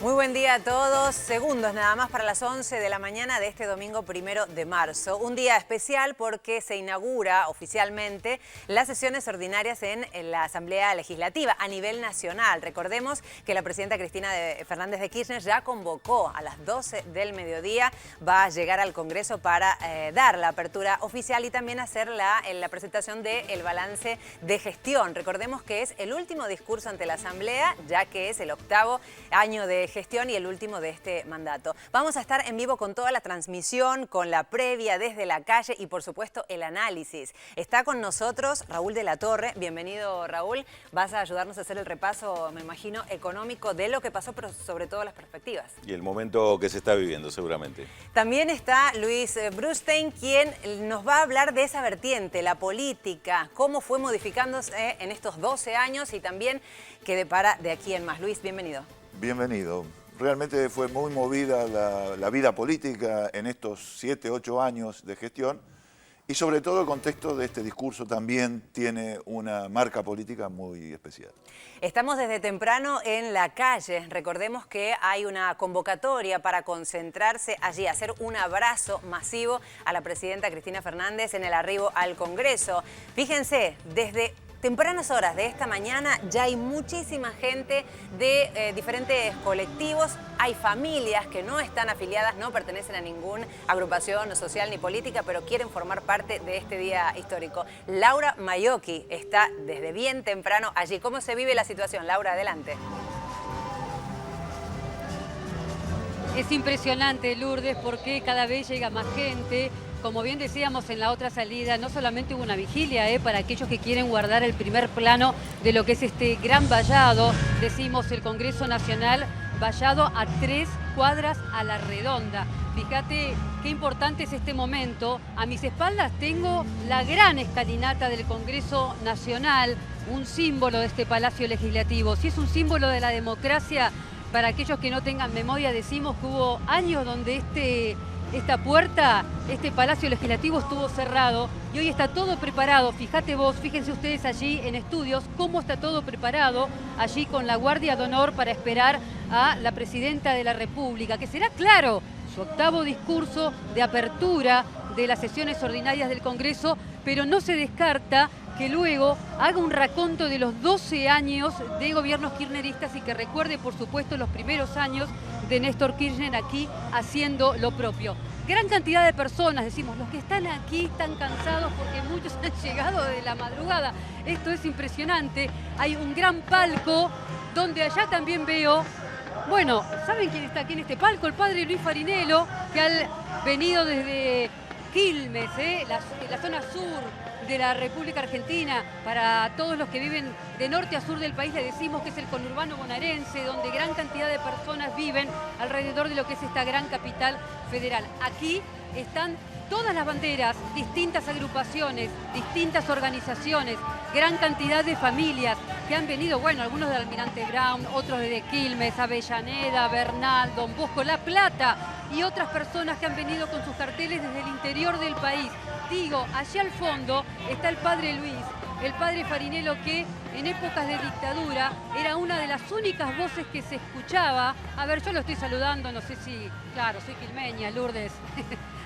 Muy buen día a todos. Segundos nada más para las 11 de la mañana de este domingo 1 de marzo. Un día especial porque se inaugura oficialmente las sesiones ordinarias en la Asamblea Legislativa a nivel nacional. Recordemos que la presidenta Cristina Fernández de Kirchner ya convocó a las 12 del mediodía. Va a llegar al Congreso para dar la apertura oficial y también hacer la presentación del balance de gestión. Recordemos que es el último discurso ante la Asamblea, ya que es el 8º año de gestión y el último de este mandato. Vamos a estar en vivo con toda la transmisión, con la previa desde la calle y por supuesto el análisis. Está con nosotros Raúl de la Torre. Bienvenido, Raúl. Vas a ayudarnos a hacer el repaso, me imagino, económico de lo que pasó, pero sobre todo las perspectivas. Y el momento que se está viviendo, seguramente. También está Luis Brustein, quien nos va a hablar de esa vertiente, la política, cómo fue modificándose en estos 12 años y también qué depara de aquí en más. Luis, bienvenido. Bienvenido. Realmente fue muy movida la vida política en estos 7, 8 años de gestión y sobre todo el contexto de este discurso también tiene una marca política muy especial. Estamos desde temprano en la calle. Recordemos que hay una convocatoria para concentrarse allí, hacer un abrazo masivo a la presidenta Cristina Fernández en el arribo al Congreso. Fíjense, desde tempranas horas de esta mañana ya hay muchísima gente de diferentes colectivos. Hay familias que no están afiliadas, no pertenecen a ninguna agrupación social ni política, pero quieren formar parte de este día histórico. Laura Maiocchi está desde bien temprano allí. ¿Cómo se vive la situación? Laura, adelante. Es impresionante, Lourdes, porque cada vez llega más gente. Como bien decíamos en la otra salida, no solamente hubo una vigilia para aquellos que quieren guardar el primer plano de lo que es este gran vallado, decimos el Congreso Nacional, vallado a 3 cuadras a la redonda. Fíjate qué importante es este momento. A mis espaldas tengo la gran escalinata del Congreso Nacional, un símbolo de este Palacio Legislativo. Si es un símbolo de la democracia, para aquellos que no tengan memoria, decimos que hubo años donde esta puerta, este Palacio Legislativo estuvo cerrado y hoy está todo preparado. Fíjate vos, fíjense ustedes allí en estudios cómo está todo preparado allí con la Guardia de Honor para esperar a la Presidenta de la República, que será, claro, su 8º discurso de apertura de las sesiones ordinarias del Congreso, pero no se descarta que luego haga un raconto de los 12 años de gobiernos kirchneristas y que recuerde, por supuesto, los primeros años de Néstor Kirchner aquí haciendo lo propio. Gran cantidad de personas, decimos, los que están aquí están cansados porque muchos han llegado de la madrugada. Esto es impresionante. Hay un gran palco donde allá también veo, bueno, ¿saben quién está aquí en este palco? El padre Luis Farinello, que ha venido desde Quilmes, la zona sur de la República Argentina. Para todos los que viven de norte a sur del país le decimos que es el conurbano bonaerense, donde gran cantidad de personas viven alrededor de lo que es esta gran capital federal. Aquí están todas las banderas, distintas agrupaciones, distintas organizaciones, gran cantidad de familias que han venido, bueno, algunos de Almirante Brown, otros de Quilmes, Avellaneda, Bernal, Don Bosco, La Plata y otras personas que han venido con sus carteles desde el interior del país. Digo, allá al fondo está el padre Luis, el padre Farinello, que en épocas de dictadura era una de las únicas voces que se escuchaba. A ver, yo lo estoy saludando, no sé si, claro, soy quilmeña, Lourdes.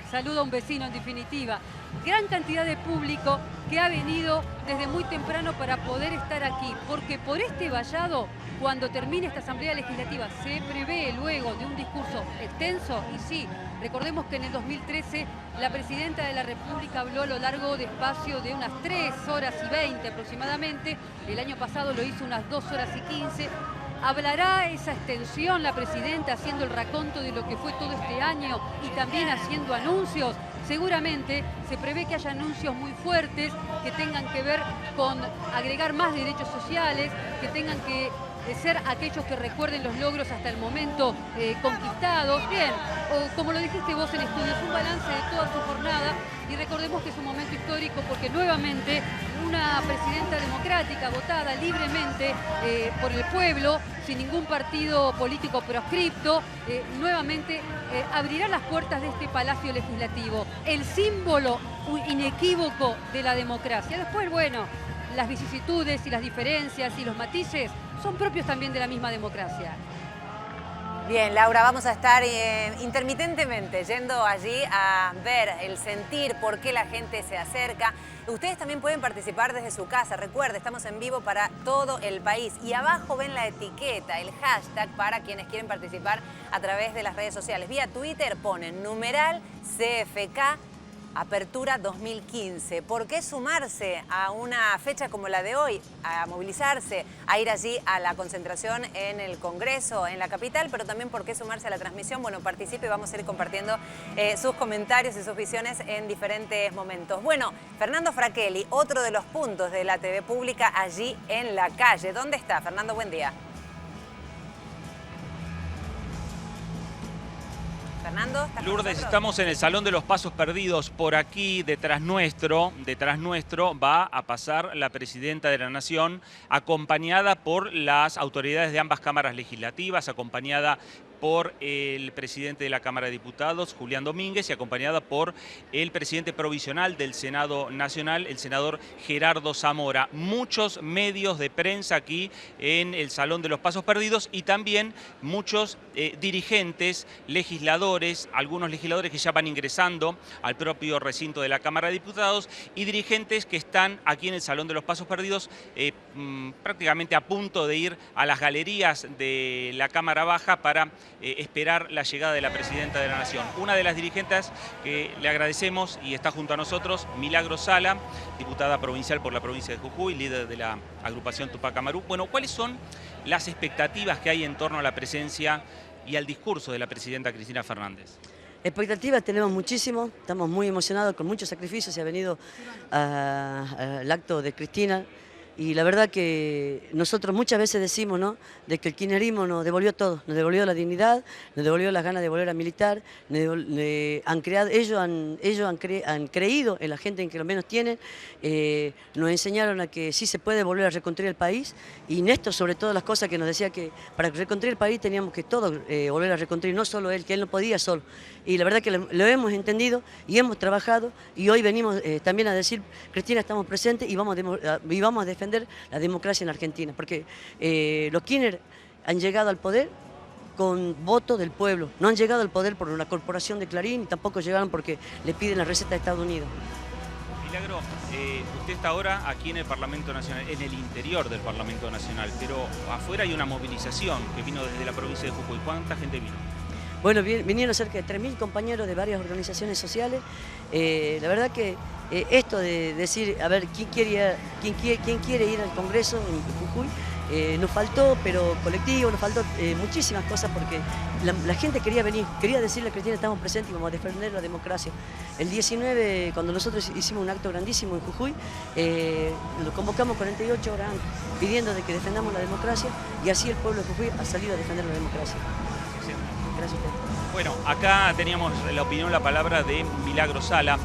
Saludo a un vecino en definitiva. Gran cantidad de público que ha venido desde muy temprano para poder estar aquí, porque por este vallado, cuando termine esta Asamblea Legislativa, se prevé luego de un discurso extenso, y sí, recordemos que en el 2013 la Presidenta de la República habló a lo largo de espacio de unas 3 horas y 20 aproximadamente, el año pasado lo hizo unas 2 horas y 15, ¿hablará esa extensión la Presidenta haciendo el raconto de lo que fue todo este año y también haciendo anuncios? Seguramente se prevé que haya anuncios muy fuertes que tengan que ver con agregar más derechos sociales, que tengan que ser aquellos que recuerden los logros hasta el momento conquistados. Bien, o como lo dijiste vos en estudios, un balance de toda su jornada, y recordemos que es un momento histórico porque nuevamente una presidenta democrática votada libremente por el pueblo, sin ningún partido político proscripto, nuevamente abrirá las puertas de este Palacio Legislativo, el símbolo inequívoco de la democracia. Después, bueno, las vicisitudes y las diferencias y los matices son propios también de la misma democracia. Bien, Laura, vamos a estar intermitentemente yendo allí a ver el sentir, por qué la gente se acerca. Ustedes también pueden participar desde su casa. Recuerde, estamos en vivo para todo el país. Y abajo ven la etiqueta, el hashtag para quienes quieren participar a través de las redes sociales. Vía Twitter ponen numeral CFK Apertura 2015. ¿Por qué sumarse a una fecha como la de hoy, a movilizarse, a ir allí a la concentración en el Congreso, en la capital, pero también por qué sumarse a la transmisión? Bueno, participe y vamos a ir compartiendo sus comentarios y sus visiones en diferentes momentos. Bueno, Fernando Fraquelli, otro de los puntos de la TV pública allí en la calle. ¿Dónde está? Fernando, buen día. Fernando, ¿estás con Lourdes, nosotros? estamos en el Salón de los Pasos Perdidos. Por aquí, detrás nuestro, va a pasar la Presidenta de la Nación, acompañada por las autoridades de ambas cámaras legislativas, acompañada por el presidente de la Cámara de Diputados, Julián Domínguez, y acompañada por el presidente provisional del Senado Nacional, el senador Gerardo Zamora. Muchos medios de prensa aquí en el Salón de los Pasos Perdidos y también muchos dirigentes, legisladores, algunos legisladores que ya van ingresando al propio recinto de la Cámara de Diputados y dirigentes que están aquí en el Salón de los Pasos Perdidos prácticamente a punto de ir a las galerías de la Cámara Baja para esperar la llegada de la Presidenta de la Nación. Una de las dirigentes que le agradecemos y está junto a nosotros, Milagro Sala, diputada provincial por la provincia de Jujuy, líder de la agrupación Tupac Amaru. Bueno, ¿cuáles son las expectativas que hay en torno a la presencia y al discurso de la Presidenta Cristina Fernández? Expectativas tenemos muchísimo, estamos muy emocionados, con muchos sacrificios se ha venido al acto de Cristina. Y la verdad que nosotros muchas veces decimos, ¿no?, de que el kirchnerismo nos devolvió todo, nos devolvió la dignidad, nos devolvió las ganas de volver a militar, ellos han creído en la gente en que lo menos tienen, nos enseñaron a que sí se puede volver a reconstruir el país, y Néstor sobre todo las cosas que nos decía que para reconstruir el país teníamos que todos volver a reconstruir, no solo él, que él no podía solo. Y la verdad que lo hemos entendido y hemos trabajado, y hoy venimos también a decir, Cristina, estamos presentes y vamos a defender la democracia en Argentina, porque los Kirchner han llegado al poder con voto del pueblo, no han llegado al poder por una corporación de Clarín y tampoco llegaron porque le piden la receta de Estados Unidos. Milagro, usted está ahora aquí en el Parlamento Nacional, en el interior del Parlamento Nacional, pero afuera hay una movilización que vino desde la provincia de Jujuy. ¿Cuánta gente vino? Bueno, vinieron cerca de 3.000 compañeros de varias organizaciones sociales. La verdad que esto de decir, a ver, ¿quién quiere ir al Congreso en Jujuy? Nos faltó, pero colectivo, nos faltó muchísimas cosas porque la gente quería venir, quería decirle a Cristina, estamos presentes y vamos a defender la democracia. El 19, cuando nosotros hicimos un acto grandísimo en Jujuy, lo convocamos 48 horas antes, pidiendo de que defendamos la democracia, y así el pueblo de Jujuy ha salido a defender la democracia. Gracias a usted. Bueno, acá teníamos la opinión, la palabra de Milagro Sala.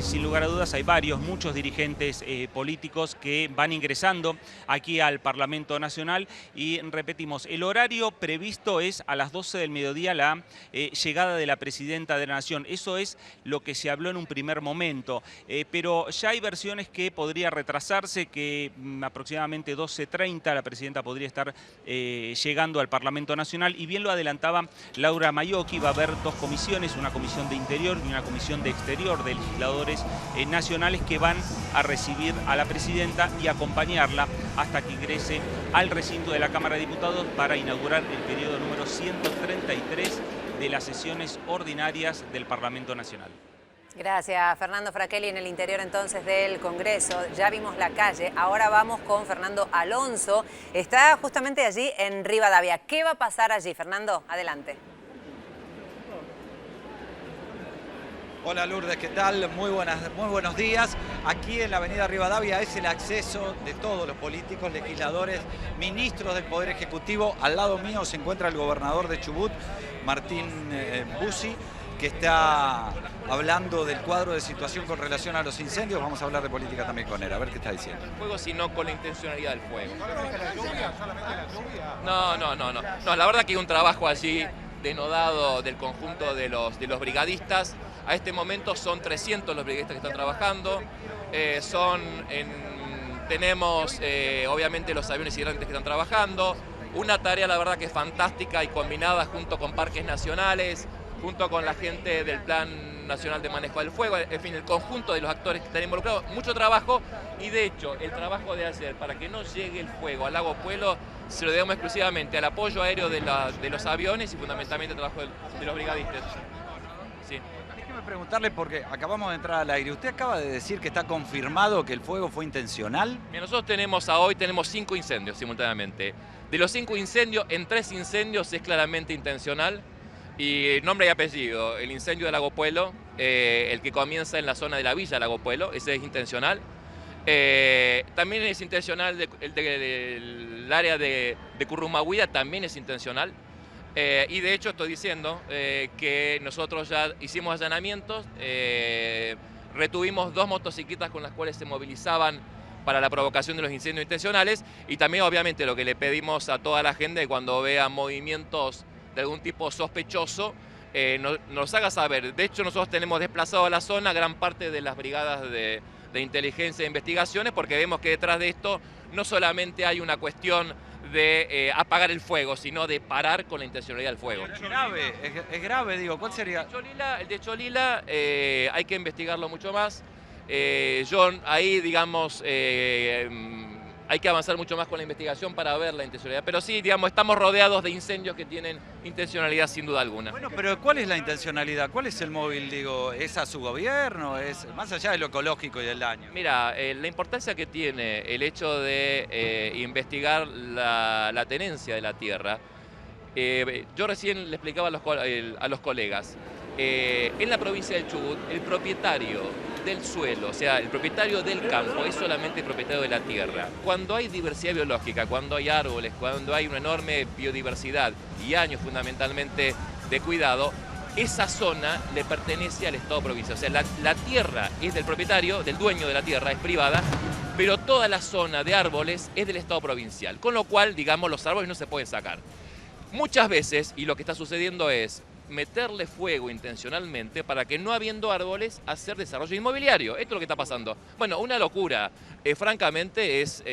Sin lugar a dudas hay muchos dirigentes políticos que van ingresando aquí al Parlamento Nacional y repetimos, el horario previsto es a las 12 del mediodía la llegada de la Presidenta de la Nación. Eso es lo que se habló en un primer momento, pero ya hay versiones que podría retrasarse, que aproximadamente 12:30 la Presidenta podría estar llegando al Parlamento Nacional, y bien lo adelantaba Laura Maiocchi, va a haber dos comisiones, una comisión de Interior y una comisión de Exterior de legisladores nacionales que van a recibir a la Presidenta y acompañarla hasta que ingrese al recinto de la Cámara de Diputados para inaugurar el periodo número 133 de las sesiones ordinarias del Parlamento Nacional. Gracias, Fernando Fraquelli, en el interior entonces del Congreso. Ya vimos la calle, ahora vamos con Fernando Alonso. Está justamente allí en Rivadavia. ¿Qué va a pasar allí, Fernando? Adelante. Hola Lourdes, ¿qué tal? Muy buenos días. Aquí en la avenida Rivadavia es el acceso de todos los políticos, legisladores, ministros del Poder Ejecutivo. Al lado mío se encuentra el gobernador de Chubut, Martín Bussi, que está hablando del cuadro de situación con relación a los incendios. Vamos a hablar de política también con él, a ver qué está diciendo. El fuego, sino con la intencionalidad del fuego. ¿Solamente la lluvia? No, la verdad que hay un trabajo allí denodado del conjunto de los brigadistas. A este momento son 300 los brigadistas que están trabajando. Tenemos obviamente los aviones hidrantes que están trabajando, Una tarea, la verdad, que es fantástica y combinada junto con parques nacionales, junto con la gente del Plan Nacional de Manejo del Fuego, en fin, el conjunto de los actores que están involucrados, mucho trabajo, y de hecho el trabajo de ayer para que no llegue el fuego al lago Puelo se lo debemos exclusivamente al apoyo aéreo de los aviones y fundamentalmente al trabajo de los brigadistas. Sí. Déjeme preguntarle, porque acabamos de entrar al aire, usted acaba de decir que está confirmado que el fuego fue intencional. Mira, nosotros hoy tenemos 5 incendios simultáneamente. De los 5 incendios, en 3 incendios es claramente intencional. Y nombre y apellido, el incendio de Lago Puelo, el que comienza en la zona de la villa Lago Puelo, ese es intencional. También es intencional el del área de Currumahuida, también es intencional. Y de hecho estoy diciendo que nosotros ya hicimos allanamientos, retuvimos 2 motocicletas con las cuales se movilizaban para la provocación de los incendios intencionales, y también obviamente lo que le pedimos a toda la gente cuando vea movimientos de algún tipo sospechoso, nos haga saber. De hecho, nosotros tenemos desplazado a la zona gran parte de las brigadas de inteligencia e investigaciones, porque vemos que detrás de esto no solamente hay una cuestión de apagar el fuego, sino de parar con la intencionalidad del fuego. Es grave, digo, ¿cuál sería? El de Cholila hay que investigarlo mucho más. Yo ahí, digamos, hay que avanzar mucho más con la investigación para ver la intencionalidad. Pero sí, digamos, estamos rodeados de incendios que tienen intencionalidad sin duda alguna. Bueno, pero ¿cuál es la intencionalidad? ¿Cuál es el móvil? Digo, ¿es a su gobierno? ¿Es más allá de lo ecológico y del daño? Mira, la importancia que tiene el hecho de investigar la tenencia de la tierra. Yo recién le explicaba a los colegas. En la provincia del Chubut, el propietario del suelo, o sea, el propietario del campo es solamente el propietario de la tierra. Cuando hay diversidad biológica, cuando hay árboles, cuando hay una enorme biodiversidad y años fundamentalmente de cuidado, esa zona le pertenece al Estado provincial. O sea, la tierra es del propietario, del dueño de la tierra, es privada, pero toda la zona de árboles es del Estado provincial. Con lo cual, digamos, los árboles no se pueden sacar. Muchas veces, y lo que está sucediendo es meterle fuego intencionalmente para que, no habiendo árboles, hacer desarrollo inmobiliario. Esto es lo que está pasando. Bueno, una locura. Francamente es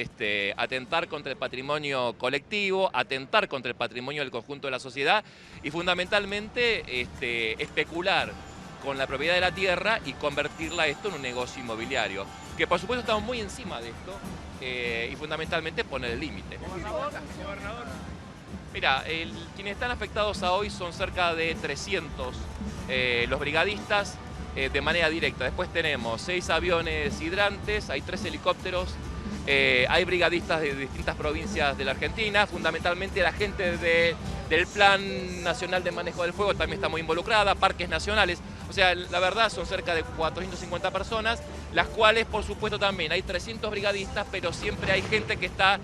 atentar contra el patrimonio colectivo, atentar contra el patrimonio del conjunto de la sociedad y fundamentalmente especular con la propiedad de la tierra y convertirla esto en un negocio inmobiliario. Que por supuesto estamos muy encima de esto y fundamentalmente poner el límite. Mira, quienes están afectados a hoy son cerca de 300 los brigadistas de manera directa. Después tenemos 6 aviones hidrantes, hay 3 helicópteros, hay brigadistas de distintas provincias de la Argentina, fundamentalmente la gente del Plan Nacional de Manejo del Fuego también está muy involucrada, parques nacionales. O sea, la verdad son cerca de 450 personas, las cuales por supuesto también hay 300 brigadistas, pero siempre hay gente que está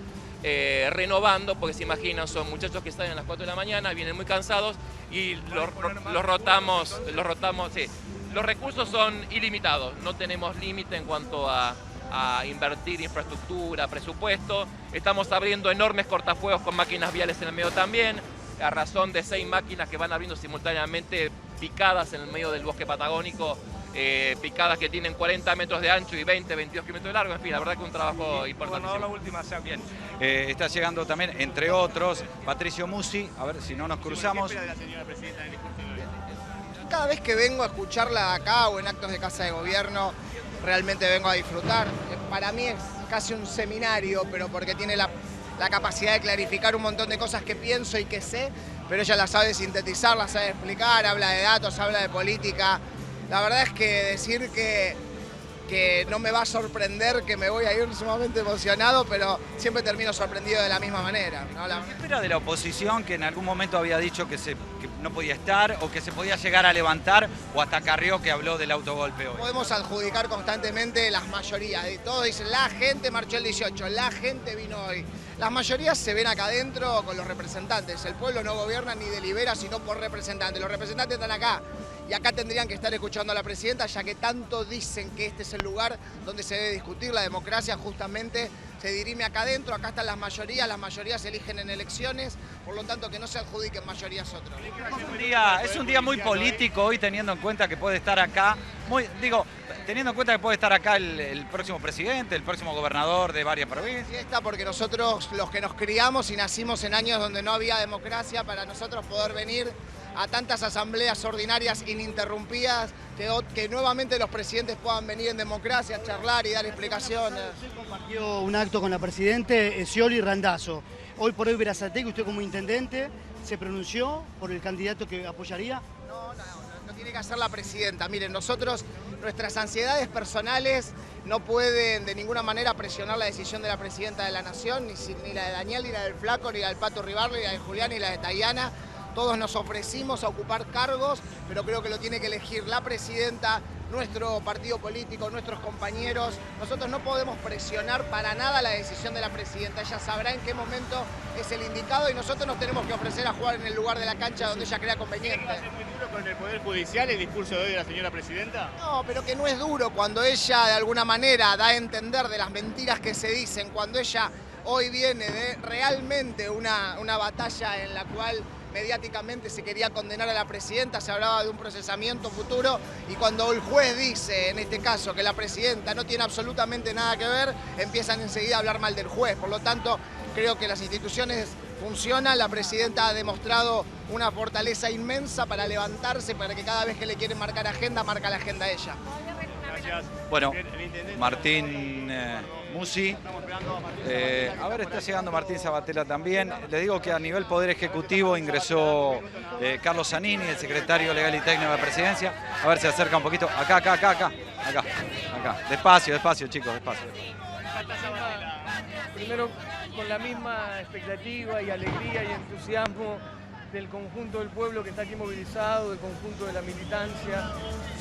renovando, porque se imaginan, son muchachos que salen a las 4 de la mañana, vienen muy cansados y los rotamos, sí. Los recursos son ilimitados, no tenemos límite en cuanto a invertir infraestructura, presupuesto. Estamos abriendo enormes cortafuegos con máquinas viales en el medio también, a razón de 6 máquinas que van abriendo simultáneamente picadas en el medio del bosque patagónico, picadas que tienen 40 metros de ancho y 20, 22 kilómetros de largo. En fin, la verdad que un trabajo importantísimo. La última, sea bien. Está llegando también, entre otros, Patricio Musi, a ver si no nos cruzamos. Cada vez que vengo a escucharla acá o en actos de Casa de Gobierno, realmente vengo a disfrutar. Para mí es casi un seminario, pero porque tiene la capacidad de clarificar un montón de cosas que pienso y que sé, pero ella las sabe sintetizar, las sabe explicar, habla de datos, habla de política. La verdad es que decir que no me va a sorprender, que me voy a ir sumamente emocionado, pero siempre termino sorprendido de la misma manera, ¿no? ¿Qué espera de la oposición, que en algún momento había dicho que no podía estar o que se podía llegar a levantar, o hasta Carrió, que habló del autogolpe hoy? Podemos adjudicar constantemente las mayorías. Todos dicen, la gente marchó el 18, la gente vino hoy. Las mayorías se ven acá adentro con los representantes. El pueblo no gobierna ni delibera, sino por representantes. Los representantes están acá. Y acá tendrían que estar escuchando a la presidenta, ya que tanto dicen que este es el lugar donde se debe discutir la democracia, justamente se dirime acá adentro, acá están las mayorías se eligen en elecciones, por lo tanto que no se adjudiquen mayorías otros. Es un día muy político hoy, teniendo en cuenta que puede estar acá. teniendo en cuenta que puede estar acá el próximo presidente, el próximo gobernador de varias provincias. Fiesta porque nosotros, los que nos criamos y nacimos en años donde no había democracia, para nosotros poder venir a tantas asambleas ordinarias ininterrumpidas, que nuevamente los presidentes puedan venir en democracia, charlar y dar explicaciones. Usted compartió un acto con la Presidente Scioli y Randazzo. Hoy por hoy Berazategui, usted como intendente, ¿se pronunció por el candidato que apoyaría? No tiene que hacer la presidenta. Miren, nosotros, nuestras ansiedades personales no pueden de ninguna manera presionar la decisión de la presidenta de la Nación, ni la de Daniel, ni la del Flaco, ni la del Pato Ribarlo, ni la de Julián, ni la de Tayana. Todos nos ofrecimos a ocupar cargos, pero creo que lo tiene que elegir la presidenta, nuestro partido político, nuestros compañeros. Nosotros no podemos presionar para nada la decisión de la presidenta. Ella sabrá en qué momento es el indicado y nosotros nos tenemos que ofrecer a jugar en el lugar de la cancha donde ella crea conveniente. ¿Va a ser muy duro con el Poder Judicial el discurso de hoy de la señora presidenta? No, pero que no es duro cuando ella de alguna manera da a entender de las mentiras que se dicen, cuando ella hoy viene de realmente una batalla en la cual mediáticamente se quería condenar a la presidenta, se hablaba de un procesamiento futuro y cuando el juez dice, en este caso, que la presidenta no tiene absolutamente nada que ver, empiezan enseguida a hablar mal del juez. Por lo tanto, creo que las instituciones funcionan, la presidenta ha demostrado una fortaleza inmensa para levantarse, para que cada vez que le quieren marcar agenda, marca la agenda ella. Gracias. Bueno, Martín Musi. A ver, está llegando Martín Sabatella también. Les digo que a nivel Poder Ejecutivo ingresó Carlos Zanini, el secretario legal y técnico de la presidencia. A ver, se acerca un poquito. Acá. Despacio, chicos, despacio. Primero, con la misma expectativa y alegría y entusiasmo del conjunto del pueblo que está aquí movilizado, del conjunto de la militancia.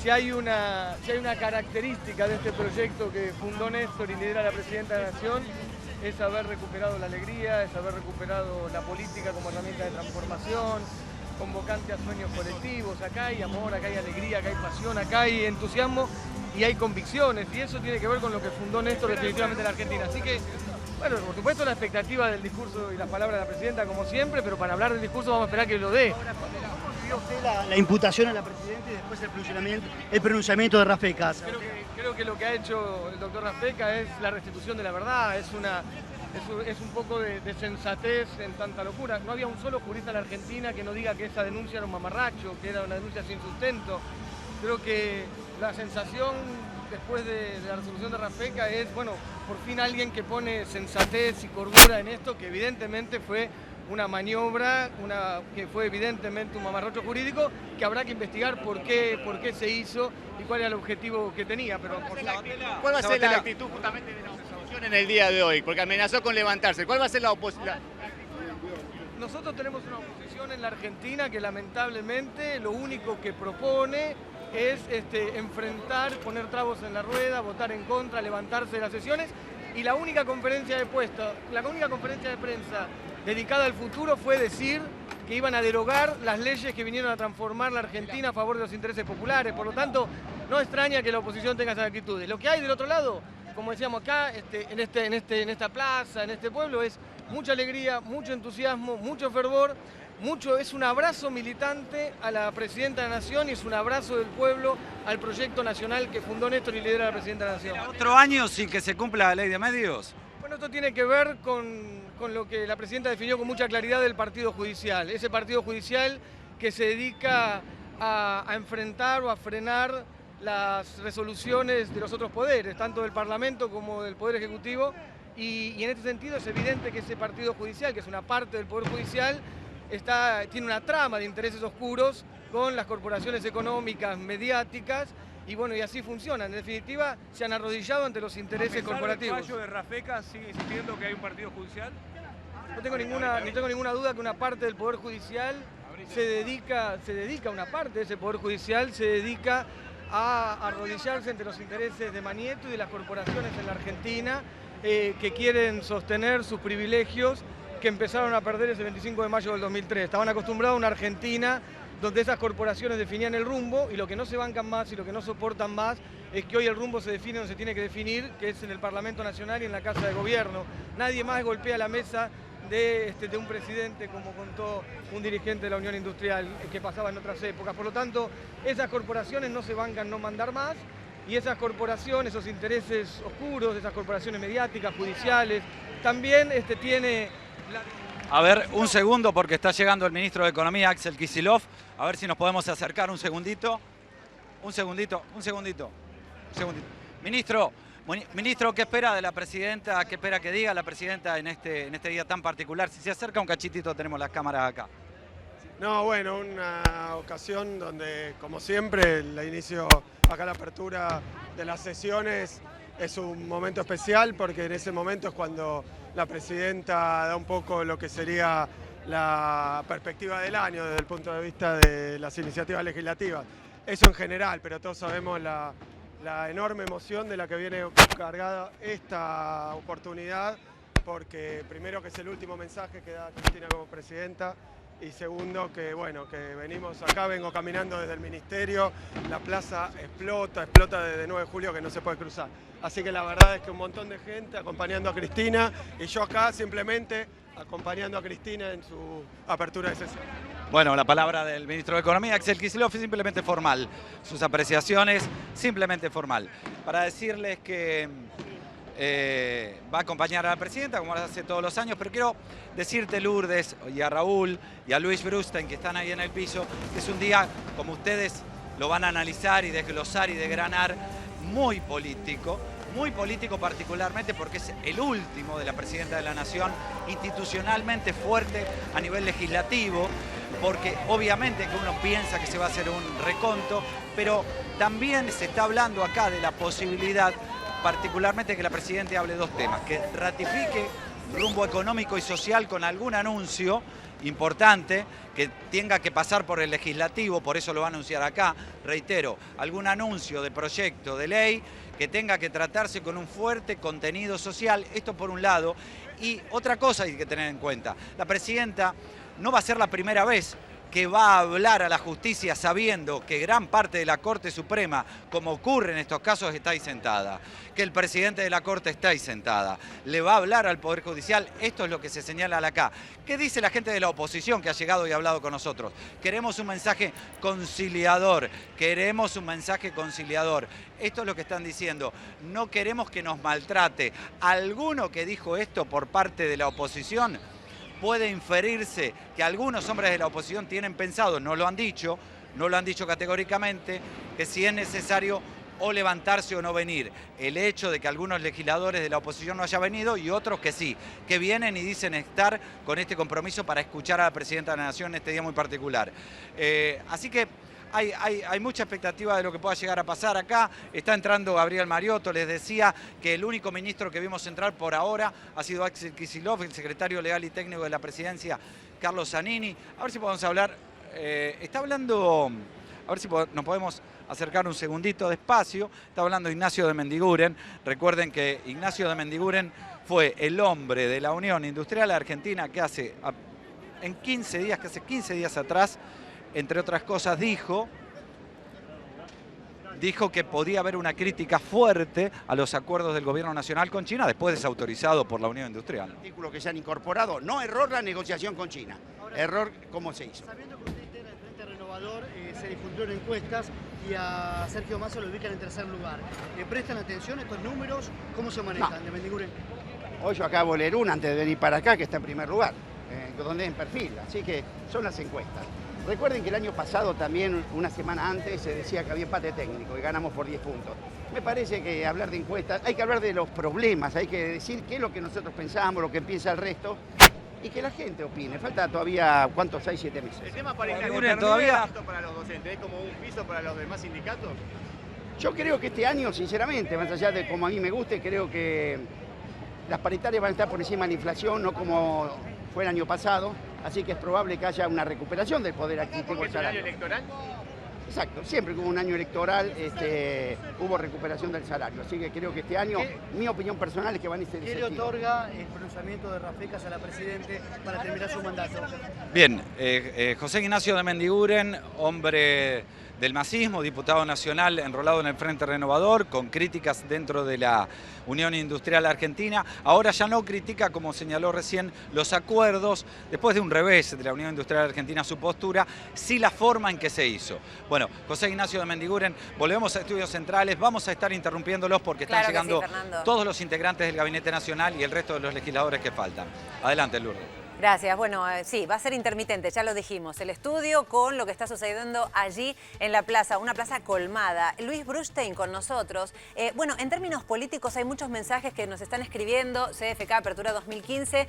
Si hay una característica de este proyecto que fundó Néstor y lidera la Presidenta de la Nación, es haber recuperado la alegría, es haber recuperado la política como herramienta de transformación, convocante a sueños colectivos. Acá hay amor, acá hay alegría, acá hay pasión, acá hay entusiasmo y hay convicciones. Y eso tiene que ver con lo que fundó Néstor definitivamente en la Argentina. Así que, bueno, por supuesto la expectativa del discurso y las palabras de la Presidenta como siempre, pero para hablar del discurso vamos a esperar que lo dé. ¿Cómo vio usted la imputación a la Presidenta y después el pronunciamiento de Rafecas? Creo que lo que ha hecho el doctor Rafecas es la restitución de la verdad, es un poco de sensatez en tanta locura. No había un solo jurista en la Argentina que no diga que esa denuncia era un mamarracho, que era una denuncia sin sustento. Creo que la sensación después de la resolución de Rafecas es, bueno, por fin alguien que pone sensatez y cordura en esto, que evidentemente fue una maniobra, que fue evidentemente un mamarracho jurídico, que habrá que investigar por qué se hizo y cuál era el objetivo que tenía. Pero ¿Cuál va a ser la actitud justamente de la oposición en el día de hoy? Porque amenazó con levantarse. ¿Cuál va a ser la oposición? Nosotros tenemos una oposición en la Argentina que lamentablemente lo único que propone es enfrentar, poner trabos en la rueda, votar en contra, levantarse de las sesiones. Y la única conferencia de prensa dedicada al futuro fue decir que iban a derogar las leyes que vinieron a transformar la Argentina a favor de los intereses populares. Por lo tanto, no extraña que la oposición tenga esas actitudes. Lo que hay del otro lado, como decíamos acá, en esta plaza, en este pueblo, es mucha alegría, mucho entusiasmo, mucho fervor. Es un abrazo militante a la Presidenta de la Nación y es un abrazo del pueblo al proyecto nacional que fundó Néstor y lidera la Presidenta de la Nación. ¿Otro año sin que se cumpla la ley de medios? Bueno, esto tiene que ver con lo que la Presidenta definió con mucha claridad del Partido Judicial. Ese Partido Judicial que se dedica a enfrentar o a frenar las resoluciones de los otros poderes, tanto del Parlamento como del Poder Ejecutivo. Y en este sentido es evidente que ese Partido Judicial, que es una parte del Poder Judicial, tiene una trama de intereses oscuros con las corporaciones económicas, mediáticas, y bueno, y así funciona. En definitiva, se han arrodillado ante los intereses corporativos. ¿El fallo de Rafecas sigue insistiendo que hay un partido judicial? No tengo ninguna duda que una parte del Poder Judicial se dedica, una parte de ese Poder Judicial se dedica a arrodillarse ante los intereses de Manieto y de las corporaciones en la Argentina que quieren sostener sus privilegios que empezaron a perder ese 25 de mayo del 2003. Estaban acostumbrados a una Argentina donde esas corporaciones definían el rumbo y lo que no se bancan más y lo que no soportan más es que hoy el rumbo se define donde se tiene que definir, que es en el Parlamento Nacional y en la Casa de Gobierno. Nadie más golpea la mesa de un presidente, como contó un dirigente de la Unión Industrial que pasaba en otras épocas. Por lo tanto, esas corporaciones no se bancan no mandar más y esas corporaciones, esos intereses oscuros, esas corporaciones mediáticas, judiciales, también tiene... A ver, un segundo, porque está llegando el ministro de Economía, Axel Kicillof. A ver si nos podemos acercar un segundito. Un segundito. Ministro, ¿qué espera de la presidenta? ¿Qué espera que diga la presidenta en este día tan particular? Si se acerca un cachitito, tenemos las cámaras acá. No, bueno, una ocasión donde, como siempre, el inicio, acá la apertura de las sesiones es un momento especial, porque en ese momento es cuando la presidenta da un poco lo que sería la perspectiva del año desde el punto de vista de las iniciativas legislativas. Eso en general, pero todos sabemos la enorme emoción de la que viene cargada esta oportunidad, porque primero que es el último mensaje que da Cristina como presidenta, y segundo que bueno, que venimos acá, vengo caminando desde el ministerio, la plaza explota desde 9 de julio que no se puede cruzar. Así que la verdad es que un montón de gente acompañando a Cristina, y yo acá simplemente acompañando a Cristina en su apertura de sesión. Bueno, la palabra del ministro de Economía, Axel Kicillof, es simplemente formal. Sus apreciaciones, simplemente formal. Para decirles que va a acompañar a la presidenta, como lo hace todos los años, pero quiero decirte, Lourdes, y a Raúl, y a Luis Brustein, que están ahí en el piso, que es un día, como ustedes lo van a analizar y desglosar y desgranar, muy político particularmente porque es el último de la presidenta de la Nación, institucionalmente fuerte a nivel legislativo, porque obviamente que uno piensa que se va a hacer un reconto, pero también se está hablando acá de la posibilidad, particularmente que la presidenta hable dos temas, que ratifique rumbo económico y social con algún anuncio importante que tenga que pasar por el legislativo, por eso lo va a anunciar acá, reitero, algún anuncio de proyecto de ley que tenga que tratarse con un fuerte contenido social, esto por un lado, y otra cosa hay que tener en cuenta, la presidenta no va a ser la primera vez que va a hablar a la justicia sabiendo que gran parte de la Corte Suprema, como ocurre en estos casos, está ahí sentada, que el presidente de la Corte está ahí sentada, le va a hablar al Poder Judicial, esto es lo que se señala acá. ¿Qué dice la gente de la oposición que ha llegado y ha hablado con nosotros? Queremos un mensaje conciliador, queremos un mensaje conciliador. Esto es lo que están diciendo, no queremos que nos maltrate. Alguno que dijo esto por parte de la oposición, puede inferirse que algunos hombres de la oposición tienen pensado, no lo han dicho categóricamente, que si es necesario o levantarse o no venir. El hecho de que algunos legisladores de la oposición no hayan venido y otros que sí, que vienen y dicen estar con este compromiso para escuchar a la presidenta de la Nación en este día muy particular. Así que hay mucha expectativa de lo que pueda llegar a pasar acá. Está entrando Gabriel Mariotto. Les decía que el único ministro que vimos entrar por ahora ha sido Axel Kicillof, el secretario legal y técnico de la presidencia, Carlos Zanini. A ver si podemos hablar. Está hablando, a ver si nos podemos acercar un segundito despacio. Está hablando Ignacio de Mendiguren. Recuerden que Ignacio de Mendiguren fue el hombre de la Unión Industrial Argentina que hace 15 días atrás, entre otras cosas, dijo que podía haber una crítica fuerte a los acuerdos del gobierno nacional con China, después desautorizado por la Unión Industrial. Artículos que se han incorporado, no error la negociación con China, error cómo se hizo. Sabiendo que usted integra el Frente Renovador, se difundieron encuestas y a Sergio Massa lo ubican en tercer lugar. ¿Le prestan atención estos números? ¿Cómo se manejan de Mendiguren? Hoy yo acabo de leer una antes de venir para acá que está en primer lugar, donde es en perfil, así que son las encuestas. Recuerden que el año pasado también, una semana antes, se decía que había empate técnico y ganamos por 10 puntos. Me parece que hablar de encuestas, hay que hablar de los problemas, hay que decir qué es lo que nosotros pensamos, lo que piensa el resto, y que la gente opine. Falta todavía, ¿cuántos? 6, 7 meses. ¿El tema para todavía para los docentes? ¿Es como un piso para los demás sindicatos? Yo creo que este año, sinceramente, más allá de como a mí me guste, creo que las paritarias van a estar por encima de la inflación, no como fue el año pasado. Así que es probable que haya una recuperación del poder adquisitivo del salario. ¿Es un año electoral? Exacto, siempre que hubo un año electoral hubo recuperación del salario. Así que creo que este año, mi opinión personal es que van a ser... ¿Qué le otorga el pronunciamiento de Rafecas a la Presidente para terminar su mandato? Bien, José Ignacio de Mendiguren, hombre del masismo, diputado nacional enrolado en el Frente Renovador, con críticas dentro de la Unión Industrial Argentina. Ahora ya no critica, como señaló recién, los acuerdos, después de un revés de la Unión Industrial Argentina, su postura, sí la forma en que se hizo. Bueno, Bueno, José Ignacio de Mendiguren, volvemos a Estudios Centrales. Vamos a estar interrumpiéndolos porque están llegando todos los integrantes del Gabinete Nacional y el resto de los legisladores que faltan. Adelante, Lourdes. Gracias. Bueno, sí, va a ser intermitente, ya lo dijimos. El estudio con lo que está sucediendo allí en la plaza, una plaza colmada. Luis Brustein con nosotros. Bueno, en términos políticos hay muchos mensajes que nos están escribiendo. CFK, Apertura 2015.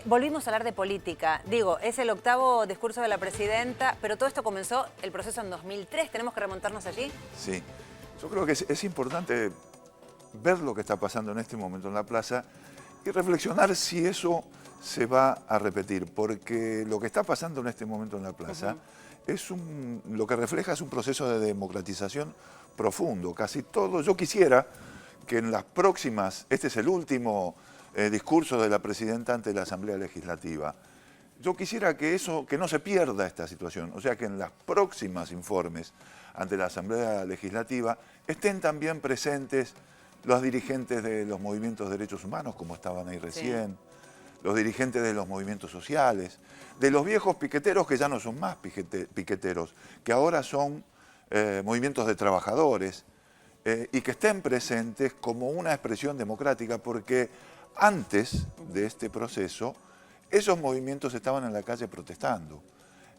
Volvimos a hablar de política. Digo, es el 8º discurso de la presidenta, pero todo esto comenzó el proceso en 2003. ¿Tenemos que remontarnos allí? Sí. Yo creo que es importante ver lo que está pasando en este momento en la plaza y reflexionar si eso se va a repetir, porque lo que está pasando en este momento en la plaza lo que refleja es un proceso de democratización profundo. Casi todo, yo quisiera que en las próximas, este es el último discurso de la presidenta ante la Asamblea Legislativa, yo quisiera que no se pierda esta situación, o sea que en las próximas informes ante la Asamblea Legislativa estén también presentes los dirigentes de los movimientos de derechos humanos, como estaban ahí recién, los dirigentes de los movimientos sociales, de los viejos piqueteros que ya no son más piqueteros, que ahora son movimientos de trabajadores, y que estén presentes como una expresión democrática, porque antes de este proceso, esos movimientos estaban en la calle protestando.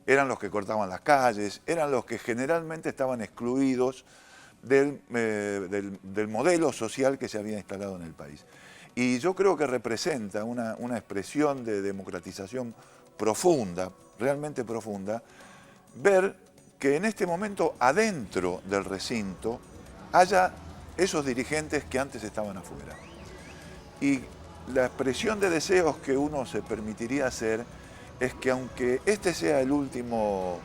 Eran los que cortaban las calles, eran los que generalmente estaban excluidos del modelo social que se había instalado en el país. Y yo creo que representa una expresión de democratización profunda, realmente profunda, ver que en este momento adentro del recinto haya esos dirigentes que antes estaban afuera. Y la expresión de deseos que uno se permitiría hacer es que aunque este sea el último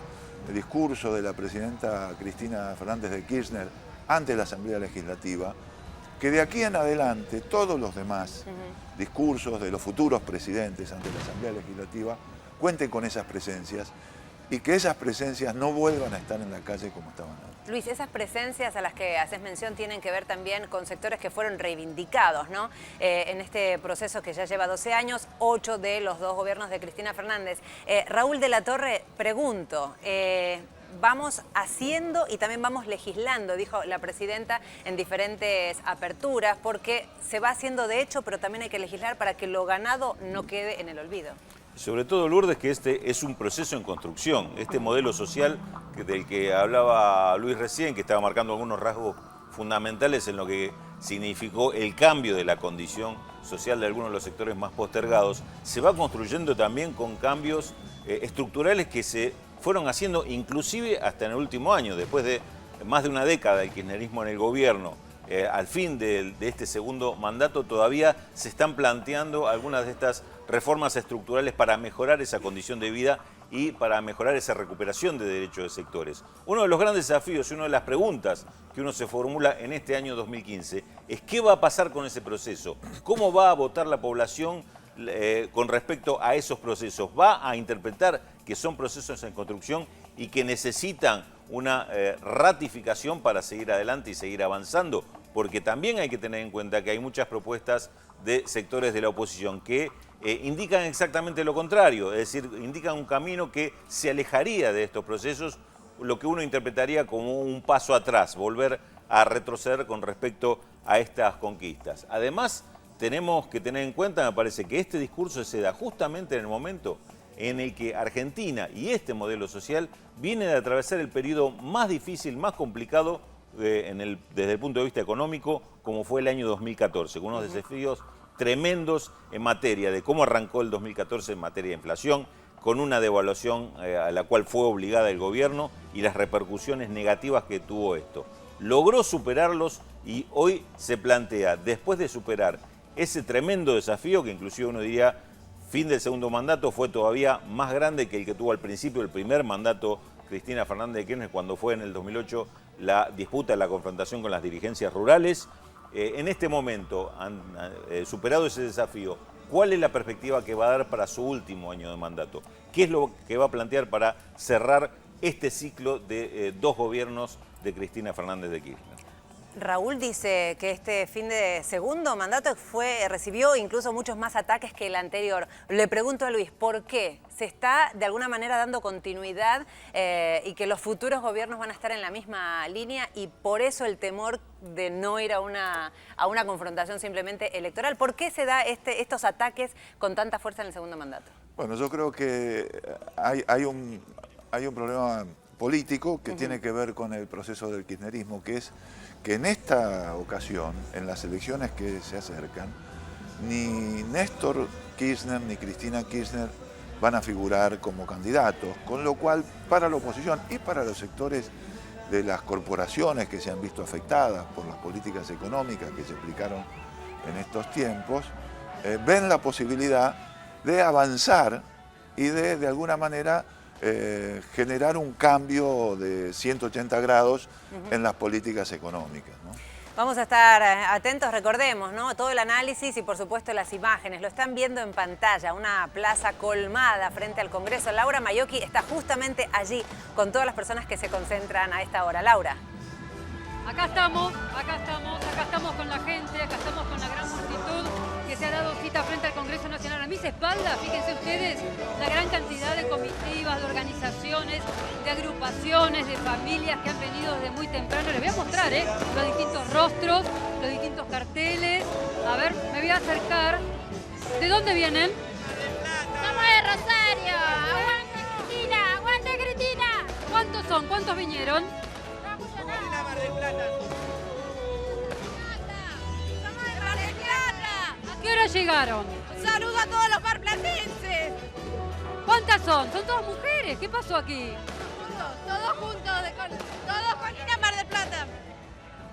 discurso de la presidenta Cristina Fernández de Kirchner ante la Asamblea Legislativa, que de aquí en adelante todos los demás discursos de los futuros presidentes ante la Asamblea Legislativa cuenten con esas presencias y que esas presencias no vuelvan a estar en la calle como estaban antes. Luis, esas presencias a las que haces mención tienen que ver también con sectores que fueron reivindicados, ¿no? En este proceso que ya lleva 12 años, 8 de los 2 gobiernos de Cristina Fernández. Raúl de la Torre, pregunto, vamos haciendo y también vamos legislando, dijo la presidenta en diferentes aperturas, porque se va haciendo de hecho, pero también hay que legislar para que lo ganado no quede en el olvido. Sobre todo, Lourdes, que este es un proceso en construcción. Este modelo social del que hablaba Luis recién, que estaba marcando algunos rasgos fundamentales en lo que significó el cambio de la condición social de algunos de los sectores más postergados, se va construyendo también con cambios estructurales que se fueron haciendo inclusive hasta en el último año, después de más de una década del kirchnerismo en el gobierno. Al fin de este segundo mandato todavía se están planteando algunas de estas reformas estructurales para mejorar esa condición de vida y para mejorar esa recuperación de derechos de sectores. Uno de los grandes desafíos y una de las preguntas que uno se formula en este año 2015 es qué va a pasar con ese proceso, cómo va a votar la población con respecto a esos procesos. ¿Va a interpretar que son procesos en construcción y que necesitan una ratificación para seguir adelante y seguir avanzando? Porque también hay que tener en cuenta que hay muchas propuestas de sectores de la oposición que indican exactamente lo contrario, es decir, indican un camino que se alejaría de estos procesos, lo que uno interpretaría como un paso atrás, volver a retroceder con respecto a estas conquistas. Además, tenemos que tener en cuenta, me parece, que este discurso se da justamente en el momento en el que Argentina y este modelo social viene de atravesar el periodo más difícil, más complicado desde el punto de vista económico, como fue el año 2014, con unos desafíos tremendos en materia de cómo arrancó el 2014 en materia de inflación, con una devaluación a la cual fue obligada el gobierno y las repercusiones negativas que tuvo esto. Logró superarlos y hoy se plantea, después de superar ese tremendo desafío, que inclusive uno diría, fin del segundo mandato, fue todavía más grande que el que tuvo al principio del primer mandato Cristina Fernández de Kirchner, cuando fue en el 2008 la disputa, la confrontación con las dirigencias rurales. En este momento, han superado ese desafío, ¿cuál es la perspectiva que va a dar para su último año de mandato? ¿Qué es lo que va a plantear para cerrar este ciclo de 2 gobiernos de Cristina Fernández de Kirchner? Raúl dice que este fin de segundo mandato recibió incluso muchos más ataques que el anterior. Le pregunto a Luis, ¿por qué? ¿Se está de alguna manera dando continuidad y que los futuros gobiernos van a estar en la misma línea y por eso el temor de no ir a una confrontación simplemente electoral? ¿Por qué se da estos ataques con tanta fuerza en el segundo mandato? Bueno, yo creo que hay un problema político que tiene que ver con el proceso del kirchnerismo, que es que en esta ocasión, en las elecciones que se acercan, ni Néstor Kirchner ni Cristina Kirchner van a figurar como candidatos, con lo cual para la oposición y para los sectores de las corporaciones que se han visto afectadas por las políticas económicas que se aplicaron en estos tiempos, ven la posibilidad de avanzar y de alguna manera generar un cambio de 180 grados en las políticas económicas, ¿no? Vamos a estar atentos, recordemos, ¿no? Todo el análisis y por supuesto las imágenes. Lo están viendo en pantalla, una plaza colmada frente al Congreso. Laura Maiocchi está justamente allí con todas las personas que se concentran a esta hora. Laura. Acá estamos con la gente, acá estamos con la gran multitud que se ha dado cita frente al Congreso Nacional. A mis espaldas, fíjense ustedes, la gran cantidad de comitivas, de organizaciones, de agrupaciones, de familias que han venido desde muy temprano. Les voy a mostrar los distintos rostros, los distintos carteles. A ver, me voy a acercar. ¿De dónde vienen? Somos de Rosario. ¡Aguante Cristina! ¡Aguante Cristina! ¿Cuántos son? ¿Cuántos vinieron? Mar del Plata. Somos de Mar del Plata. ¿A qué hora llegaron? Un saludo a todos los marplatenses. ¿Cuántas son? Son todas mujeres. ¿Qué pasó aquí? Todos juntos, todos con Ina Mar del Plata.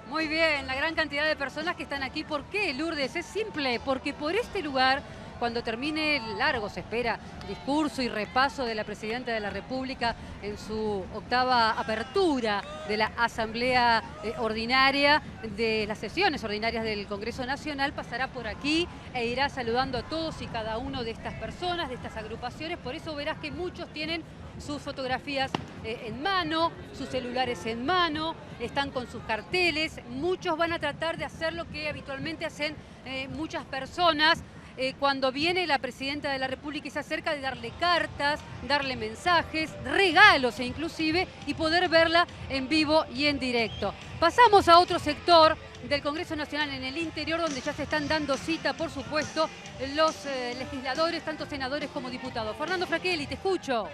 Muy bien, la gran cantidad de personas que están aquí. ¿Por qué, Lourdes? Es simple, porque por este lugar, cuando termine el largo, se espera, discurso y repaso de la Presidenta de la República en su octava apertura de la Asamblea Ordinaria, de las sesiones ordinarias del Congreso Nacional, pasará por aquí e irá saludando a todos y cada uno de estas personas, de estas agrupaciones. Por eso verás que muchos tienen sus fotografías en mano, sus celulares en mano, están con sus carteles. Muchos van a tratar de hacer lo que habitualmente hacen muchas personas, cuando viene la Presidenta de la República y se acerca, de darle cartas, darle mensajes, regalos inclusive, y poder verla en vivo y en directo. Pasamos a otro sector del Congreso Nacional en el interior, donde ya se están dando cita, por supuesto, los legisladores, tanto senadores como diputados. Fernando Fraquelli, te escucho.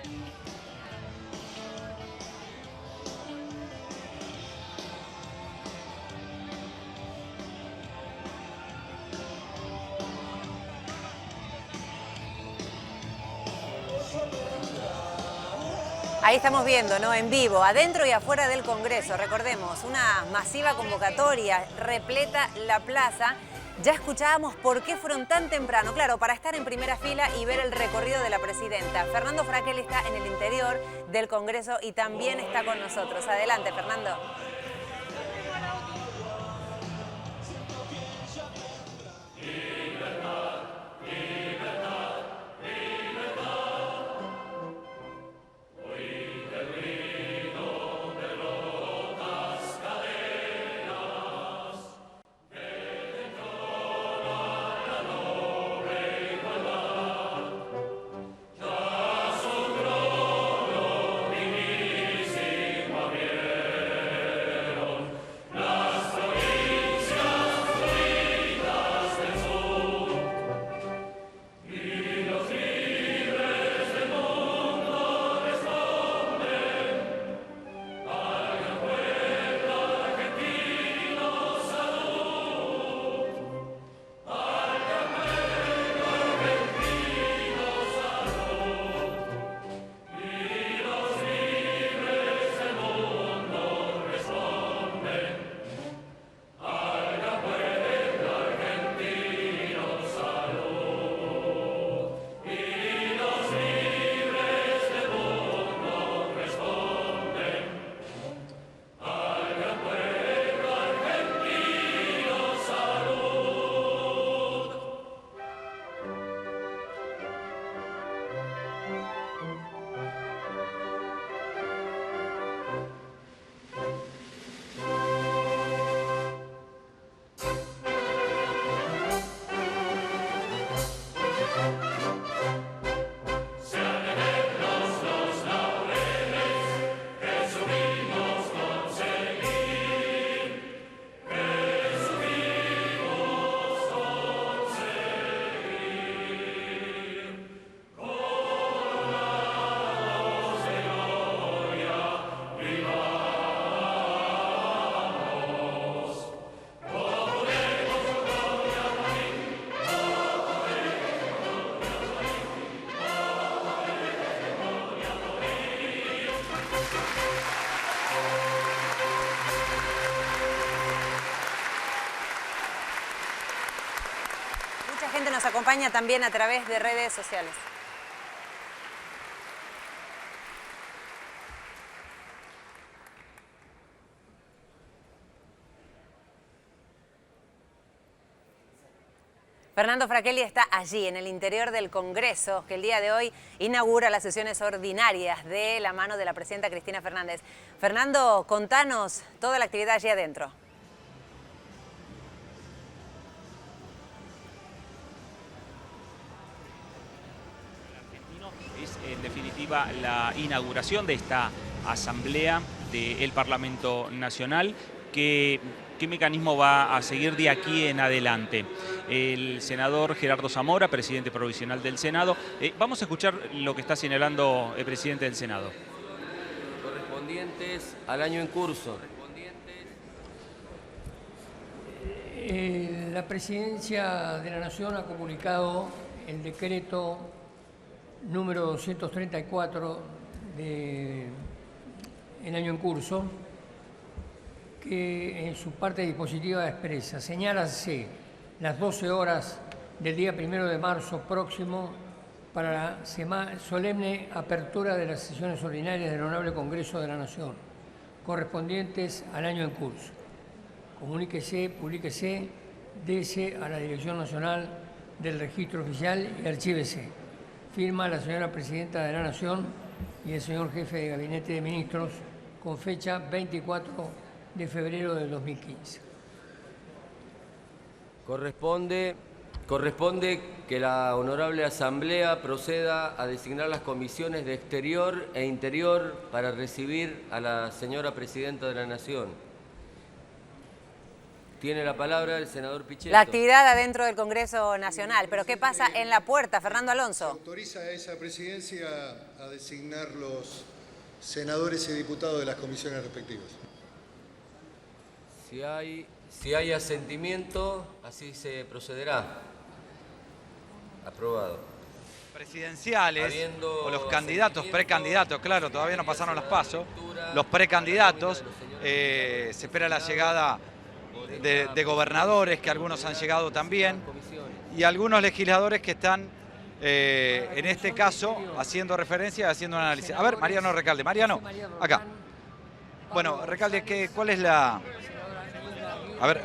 Ahí estamos viendo, ¿no? En vivo, adentro y afuera del Congreso. Recordemos, una masiva convocatoria, repleta la plaza. Ya escuchábamos por qué fueron tan temprano. Claro, para estar en primera fila y ver el recorrido de la Presidenta. Fernando Fraquelli está en el interior del Congreso y también está con nosotros. Adelante, Fernando. mucha gente nos acompaña también a través de redes sociales. Fernando Fraquelli está allí, en el interior del Congreso, que el día de hoy inaugura las sesiones ordinarias de la mano de la presidenta Cristina Fernández. Fernando, contanos toda la actividad allí adentro. Es en definitiva la inauguración de esta asamblea del Parlamento Nacional. ¿Qué mecanismo va a seguir de aquí en adelante? El senador Gerardo Zamora, presidente provisional del Senado. Vamos a escuchar lo que está señalando el presidente del Senado. Correspondientes al año en curso. La Presidencia de la Nación ha comunicado el decreto número 234 del año en curso, que en su parte dispositiva expresa, señálase las 12 horas del día 1 de marzo próximo para la solemne apertura de las sesiones ordinarias del Honorable Congreso de la Nación, correspondientes al año en curso. Comuníquese, publíquese, dese a la Dirección Nacional del Registro Oficial y archívese. Firma la señora Presidenta de la Nación y el señor Jefe de Gabinete de Ministros con fecha 24 de febrero del 2015. Corresponde que la Honorable Asamblea proceda a designar las comisiones de Exterior e Interior para recibir a la señora Presidenta de la Nación. Tiene la palabra el senador Pichetto. La actividad adentro del Congreso Nacional, pero ¿qué pasa en la puerta, Fernando Alonso? Se autoriza a esa presidencia a designar los senadores y diputados de las comisiones respectivas. Si hay asentimiento, así se procederá. Aprobado. Presidenciales, o los candidatos, precandidatos, claro, todavía no pasaron los pasos. Los precandidatos, se espera la llegada de gobernadores, que algunos han llegado también, y algunos legisladores que están, en este caso, haciendo referencia, haciendo un análisis. A ver, Mariano Recalde. Mariano, acá. Bueno, Recalde, ¿cuál es la...? A ver,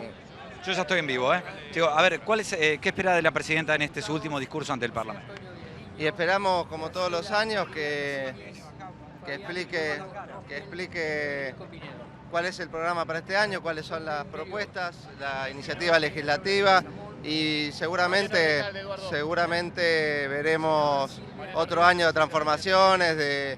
yo ya estoy en vivo, ¿eh? Digo, a ver, ¿qué espera de la presidenta en su último discurso ante el Parlamento? Y esperamos, como todos los años, que explique cuál es el programa para este año, cuáles son las propuestas, la iniciativa legislativa, y seguramente veremos otro año de transformaciones, de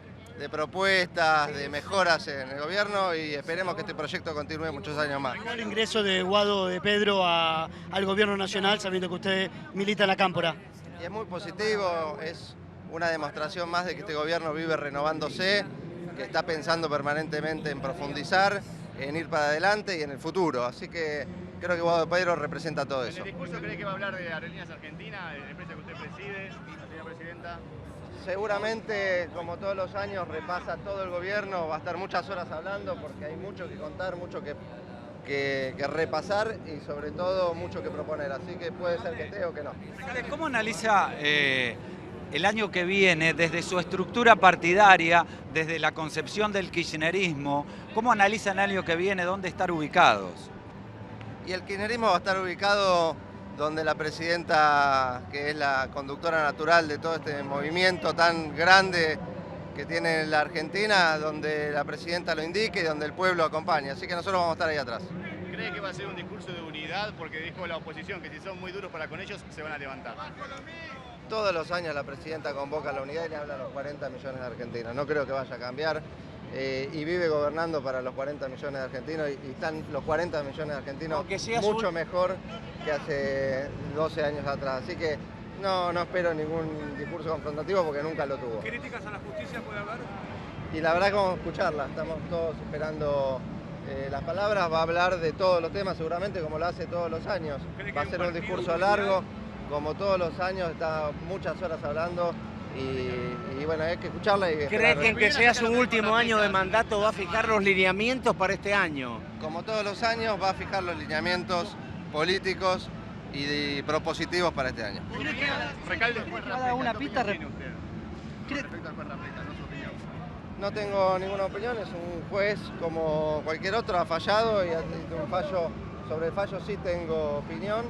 propuestas, de mejoras en el gobierno, y esperemos que este proyecto continúe muchos años más. El ingreso de Guado de Pedro al gobierno nacional, sabiendo que usted milita en la Cámpora. Y es muy positivo, es una demostración más de que este gobierno vive renovándose, que está pensando permanentemente en profundizar, en ir para adelante y en el futuro. Así que creo que Guado de Pedro representa todo eso. ¿En el discurso cree que va a hablar de Aerolíneas Argentinas, de la empresa que usted preside, señora presidenta? Seguramente, como todos los años, repasa todo el gobierno, va a estar muchas horas hablando porque hay mucho que contar, mucho que repasar y sobre todo mucho que proponer. Así que puede ser que esté o que no. ¿Cómo analiza el año que viene, desde su estructura partidaria, desde la concepción del kirchnerismo? ¿Cómo analizan el año que viene dónde estar ubicados? Y el kirchnerismo va a estar ubicado donde la presidenta, que es la conductora natural de todo este movimiento tan grande que tiene la Argentina, donde la presidenta lo indique y donde el pueblo acompaña. Así que nosotros vamos a estar ahí atrás. ¿Cree que va a ser un discurso de unidad? Porque dijo la oposición que si son muy duros para con ellos, se van a levantar. Todos los años la presidenta convoca a la unidad y le habla a los 40 millones de argentinos. No creo que vaya a cambiar. Y vive gobernando para los 40 millones de argentinos y están los 40 millones de argentinos mucho mejor que hace 12 años atrás. Así que no espero ningún discurso confrontativo porque nunca lo tuvo. ¿Críticas a la justicia puede haber? Y la verdad que vamos a escucharla, estamos todos esperando las palabras, va a hablar de todos los temas seguramente como lo hace todos los años. Va a ser un discurso largo, como todos los años, está muchas horas hablando. Y bueno, hay que escucharla y ¿Cree que aunque sea su último año de mandato va a fijar los lineamientos para este año? Como todos los años va a fijar los lineamientos políticos y propositivos para este año. Recalde va a dar una pista No tengo ninguna opinión, es un juez como cualquier otro, ha fallado y un fallo, sobre el fallo sí tengo opinión,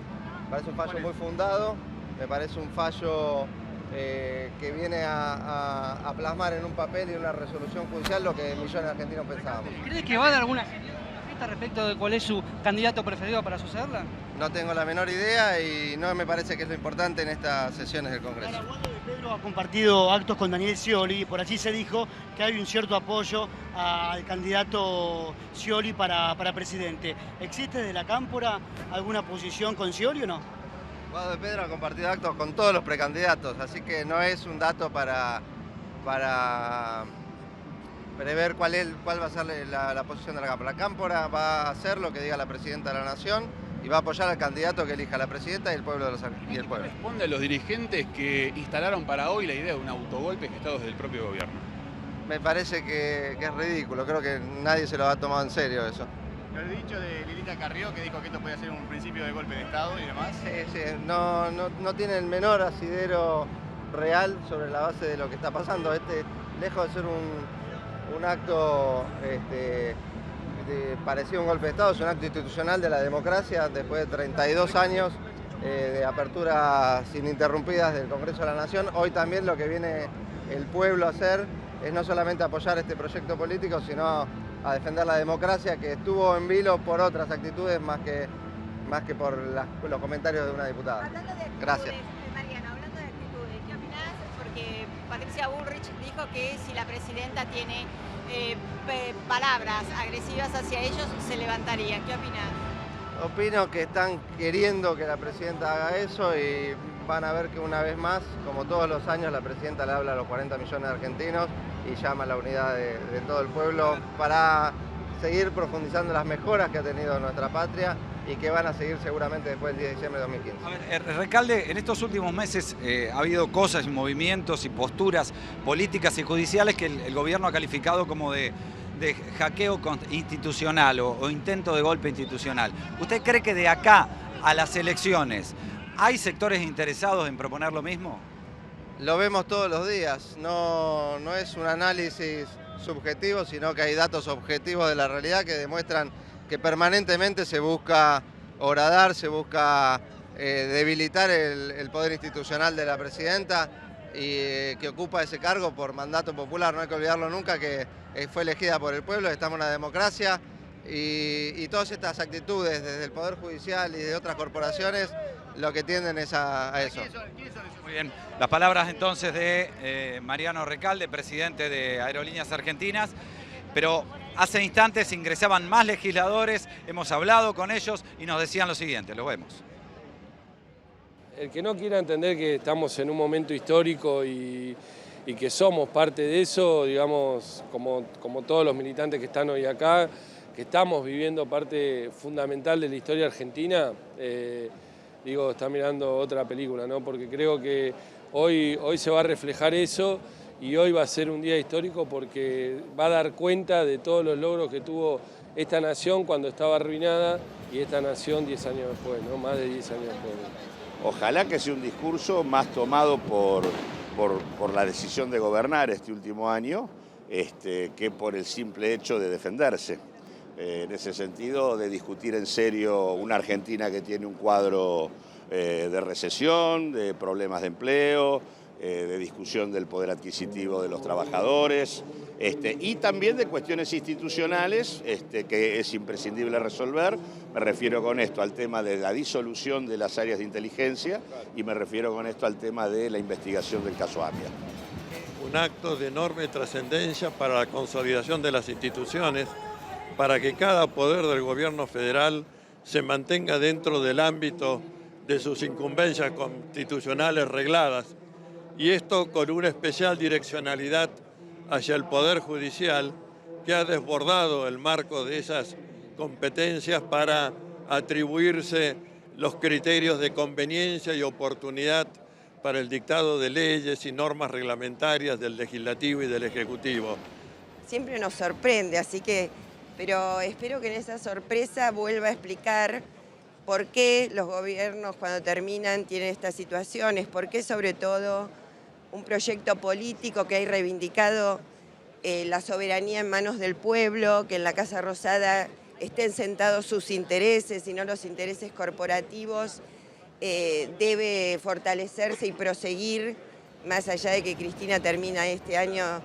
me parece un fallo muy fundado, me parece un fallo que viene a plasmar en un papel y una resolución judicial lo que millones de argentinos pensábamos. ¿Cree que va a dar alguna pista respecto de cuál es su candidato preferido para sucederla? No tengo la menor idea y no me parece que es lo importante en estas sesiones del Congreso. Pedro ha compartido actos con Daniel Scioli y por allí se dijo que hay un cierto apoyo al candidato Scioli para presidente. ¿Existe desde la Cámpora alguna posición con Scioli o no? Guado de Pedro ha compartido actos con todos los precandidatos, así que no es un dato para prever cuál va a ser la posición de la Cámpora. La Cámpora va a hacer lo que diga la Presidenta de la Nación y va a apoyar al candidato que elija la Presidenta y el pueblo y el pueblo. ¿Responde a los dirigentes que instalaron para hoy la idea de un autogolpe gestado desde el propio gobierno? Me parece que es ridículo, creo que nadie se lo ha tomado en serio eso. ¿Lo dicho de Lilita Carrió, que dijo que esto podía ser un principio de golpe de Estado y demás? Sí, no tiene el menor asidero real sobre la base de lo que está pasando. Lejos de ser un acto parecido a un golpe de Estado, es un acto institucional de la democracia después de 32 años de aperturas ininterrumpidas del Congreso de la Nación. Hoy también lo que viene el pueblo a hacer es no solamente apoyar este proyecto político, sino a defender la democracia, que estuvo en vilo por otras actitudes más que por los comentarios de una diputada. Gracias. Mariano, hablando de actitudes, ¿qué opinás? Porque Patricia Bullrich dijo que si la presidenta tiene palabras agresivas hacia ellos, se levantarían. ¿Qué opinás? Opino que están queriendo que la presidenta haga eso y van a ver que una vez más, como todos los años, la presidenta le habla a los 40 millones de argentinos y llama a la unidad de todo el pueblo para seguir profundizando las mejoras que ha tenido nuestra patria y que van a seguir seguramente después del 10 de diciembre de 2015. A ver, Recalde, en estos últimos meses ha habido cosas y movimientos y posturas políticas y judiciales que el gobierno ha calificado como de hackeo institucional o intento de golpe institucional. ¿Usted cree que de acá a las elecciones hay sectores interesados en proponer lo mismo? Lo vemos todos los días, no es un análisis subjetivo, sino que hay datos objetivos de la realidad que demuestran que permanentemente se busca horadar, se busca debilitar el poder institucional de la presidenta y que ocupa ese cargo por mandato popular. No hay que olvidarlo nunca que fue elegida por el pueblo, estamos en una democracia y todas estas actitudes desde el Poder Judicial y de otras corporaciones lo que tienden es a eso. Muy bien, las palabras entonces de Mariano Recalde, presidente de Aerolíneas Argentinas, pero hace instantes ingresaban más legisladores, hemos hablado con ellos y nos decían lo siguiente, lo vemos. El que no quiera entender que estamos en un momento histórico y que somos parte de eso, digamos, como todos los militantes que están hoy acá, que estamos viviendo parte fundamental de la historia argentina, está mirando otra película, ¿no? Porque creo que hoy se va a reflejar eso y hoy va a ser un día histórico porque va a dar cuenta de todos los logros que tuvo esta nación cuando estaba arruinada y esta nación 10 años después, ¿no? Más de 10 años después. Ojalá que sea un discurso más tomado por la decisión de gobernar este último año que por el simple hecho de defenderse. En ese sentido, de discutir en serio una Argentina que tiene un cuadro de recesión, de problemas de empleo, de discusión del poder adquisitivo de los trabajadores y también de cuestiones institucionales que es imprescindible resolver. Me refiero con esto al tema de la disolución de las áreas de inteligencia y me refiero con esto al tema de la investigación del caso AMIA. Un acto de enorme trascendencia para la consolidación de las instituciones, para que cada poder del gobierno federal se mantenga dentro del ámbito de sus incumbencias constitucionales regladas, y esto con una especial direccionalidad hacia el Poder Judicial, que ha desbordado el marco de esas competencias para atribuirse los criterios de conveniencia y oportunidad para el dictado de leyes y normas reglamentarias del Legislativo y del Ejecutivo. Siempre nos sorprende, pero espero que en esa sorpresa vuelva a explicar ¿Por qué los gobiernos cuando terminan tienen estas situaciones? ¿Por qué sobre todo un proyecto político que ha reivindicado la soberanía en manos del pueblo, que en la Casa Rosada estén sentados sus intereses y no los intereses corporativos, debe fortalecerse y proseguir más allá de que Cristina termina este año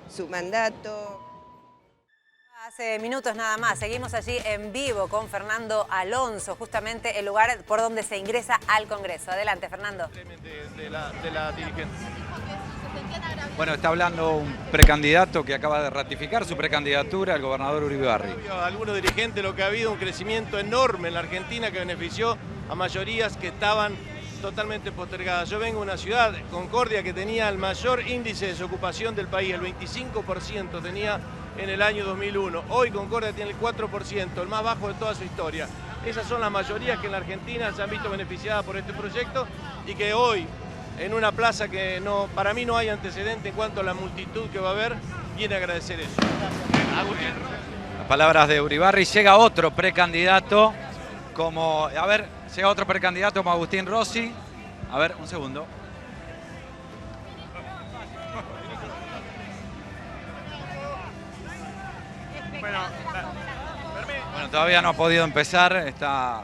su mandato? Hace minutos nada más, seguimos allí en vivo con Fernando Alonso, justamente el lugar por donde se ingresa al Congreso. Adelante, Fernando. De la dirigente. Bueno, está hablando un precandidato que acaba de ratificar su precandidatura, el gobernador Uribe Barri. Algunos dirigentes, lo que ha habido un crecimiento enorme en la Argentina que benefició a mayorías que estaban totalmente postergadas. Yo vengo de una ciudad, Concordia, que tenía el mayor índice de desocupación del país, el 25% tenía en el año 2001. Hoy Concordia tiene el 4%, el más bajo de toda su historia. Esas son las mayorías que en la Argentina se han visto beneficiadas por este proyecto y que hoy, en una plaza que no, para mí no hay antecedente en cuanto a la multitud que va a haber, viene a agradecer eso. Las palabras de Uribarri. Llega otro precandidato como, llega otro precandidato como Agustín Rossi. A ver, un segundo. Bueno, todavía no ha podido empezar, está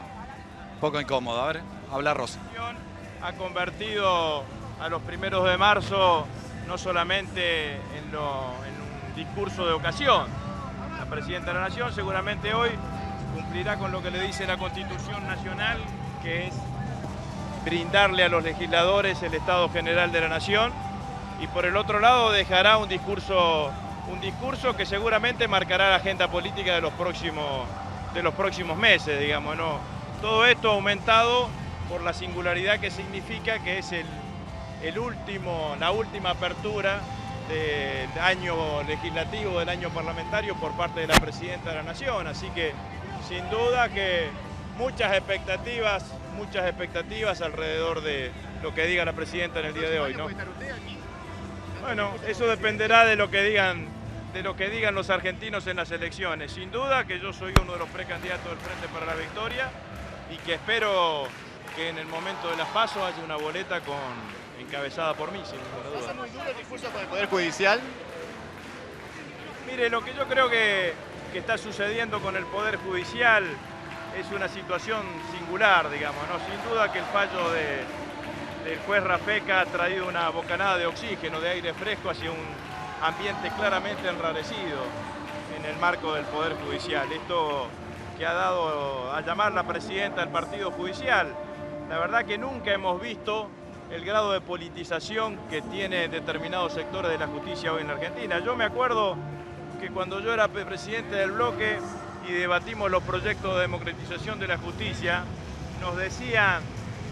un poco incómodo. A ver, habla Rossi. Ha convertido a los 1 de marzo no solamente en un discurso de ocasión. La Presidenta de la Nación seguramente hoy cumplirá con lo que le dice la Constitución Nacional, que es brindarle a los legisladores el Estado General de la Nación, y por el otro lado dejará un discurso que seguramente marcará la agenda política de los próximos meses, digamos, ¿no? Todo esto aumentado por la singularidad que significa que es la última apertura del año legislativo, del año parlamentario por parte de la Presidenta de la Nación. Así que sin duda que muchas expectativas alrededor de lo que diga la Presidenta en el día de hoy, ¿no? Bueno, eso dependerá de lo que digan los argentinos en las elecciones. Sin duda que yo soy uno de los precandidatos del Frente para la Victoria y que espero que en el momento de las PASO haya una boleta encabezada por mí, sin ninguna duda. ¿Pasa muy duro el discurso con el Poder Judicial? Mire, lo que yo creo que está sucediendo con el Poder Judicial es una situación singular, digamos, ¿no? Sin duda que el fallo del juez Rafeca ha traído una bocanada de oxígeno, de aire fresco hacia un ambiente claramente enrarecido en el marco del Poder Judicial. Esto que ha dado a llamar la Presidenta del Partido Judicial. La verdad que nunca hemos visto el grado de politización que tiene determinados sectores de la justicia hoy en la Argentina. Yo me acuerdo que cuando yo era presidente del bloque y debatimos los proyectos de democratización de la justicia, nos decían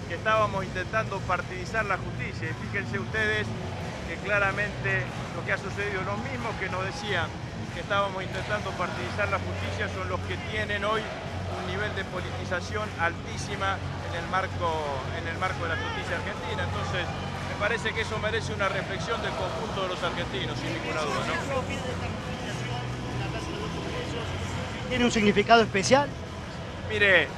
que estábamos intentando partidizar la justicia. Y fíjense ustedes que claramente lo que ha sucedido, los mismos que nos decían que estábamos intentando partidizar la justicia son los que tienen hoy un nivel de politización altísima en el marco de la justicia argentina. Entonces, me parece que eso merece una reflexión del conjunto de los argentinos, sin ninguna duda, ¿no? ¿Tiene un significado especial? Mire,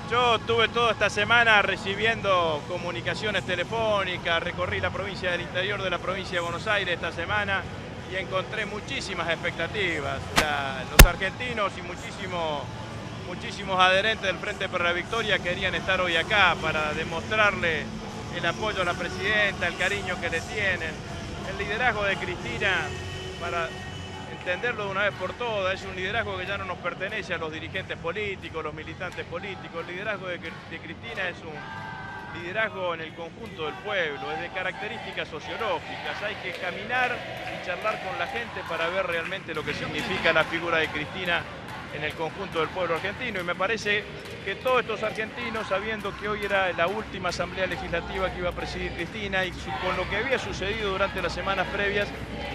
yo tuve toda esta semana recibiendo comunicaciones telefónicas, recorrí la provincia del interior de la provincia de Buenos Aires esta semana y encontré muchísimas expectativas. Los argentinos y muchísimos adherentes del Frente para la Victoria querían estar hoy acá para demostrarle el apoyo a la Presidenta, el cariño que le tienen. El liderazgo de Cristina, para entenderlo de una vez por todas, es un liderazgo que ya no nos pertenece a los dirigentes políticos, los militantes políticos. El liderazgo de Cristina es un liderazgo en el conjunto del pueblo, es de características sociológicas. Hay que caminar y charlar con la gente para ver realmente lo que significa la figura de Cristina en el conjunto del pueblo argentino, y me parece que todos estos argentinos, sabiendo que hoy era la última asamblea legislativa que iba a presidir Cristina y con lo que había sucedido durante las semanas previas,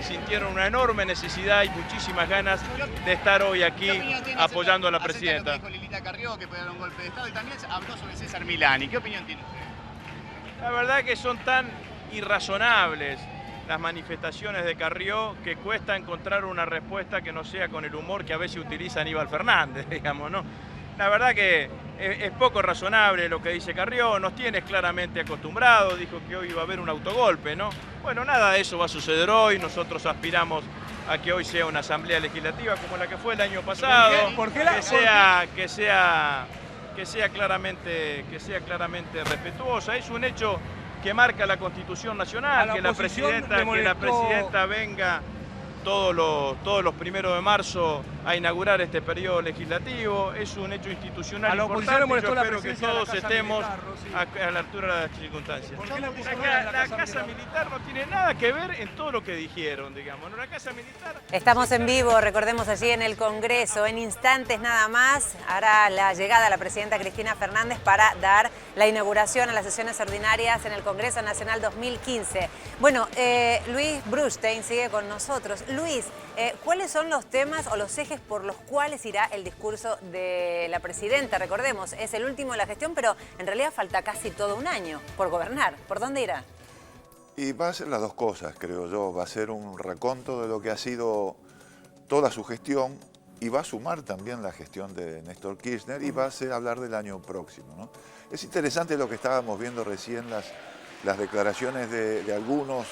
sintieron una enorme necesidad y muchísimas ganas de estar hoy aquí apoyando a la Presidenta. Dijo Lilita Carrió que puede dar un golpe de Estado y también habló sobre César Milani. ¿Qué opinión tiene usted? La verdad que son tan irrazonables las manifestaciones de Carrió que cuesta encontrar una respuesta que no sea con el humor que a veces utiliza Aníbal Fernández, digamos, ¿no? La verdad que es poco razonable lo que dice Carrió, nos tienes claramente acostumbrados, dijo que hoy iba a haber un autogolpe, ¿no? Bueno, nada de eso va a suceder hoy, nosotros aspiramos a que hoy sea una asamblea legislativa como la que fue el año pasado, que sea claramente respetuosa. Es un hecho que marca la Constitución Nacional, que la presidenta venga todos los 1 de marzo a inaugurar este periodo legislativo. Es un hecho institucional importante. Yo espero que todos estemos a la altura de las circunstancias. La Casa Militar no tiene nada que ver en todo lo que dijeron, digamos. La Casa Militar... Estamos en vivo, recordemos, allí en el Congreso. En instantes nada más hará la llegada la presidenta Cristina Fernández para dar la inauguración a las sesiones ordinarias en el Congreso Nacional 2015. Bueno, Luis Brustein sigue con nosotros. Luis, ¿cuáles son los temas o los ejes por los cuales irá el discurso de la presidenta? Recordemos, es el último de la gestión, pero en realidad falta casi todo un año por gobernar. ¿Por dónde irá? Y va a ser las dos cosas, creo yo. Va a ser un raconto de lo que ha sido toda su gestión y va a sumar también la gestión de Néstor Kirchner y va a hablar del año próximo, ¿no? Es interesante lo que estábamos viendo recién, las declaraciones de algunos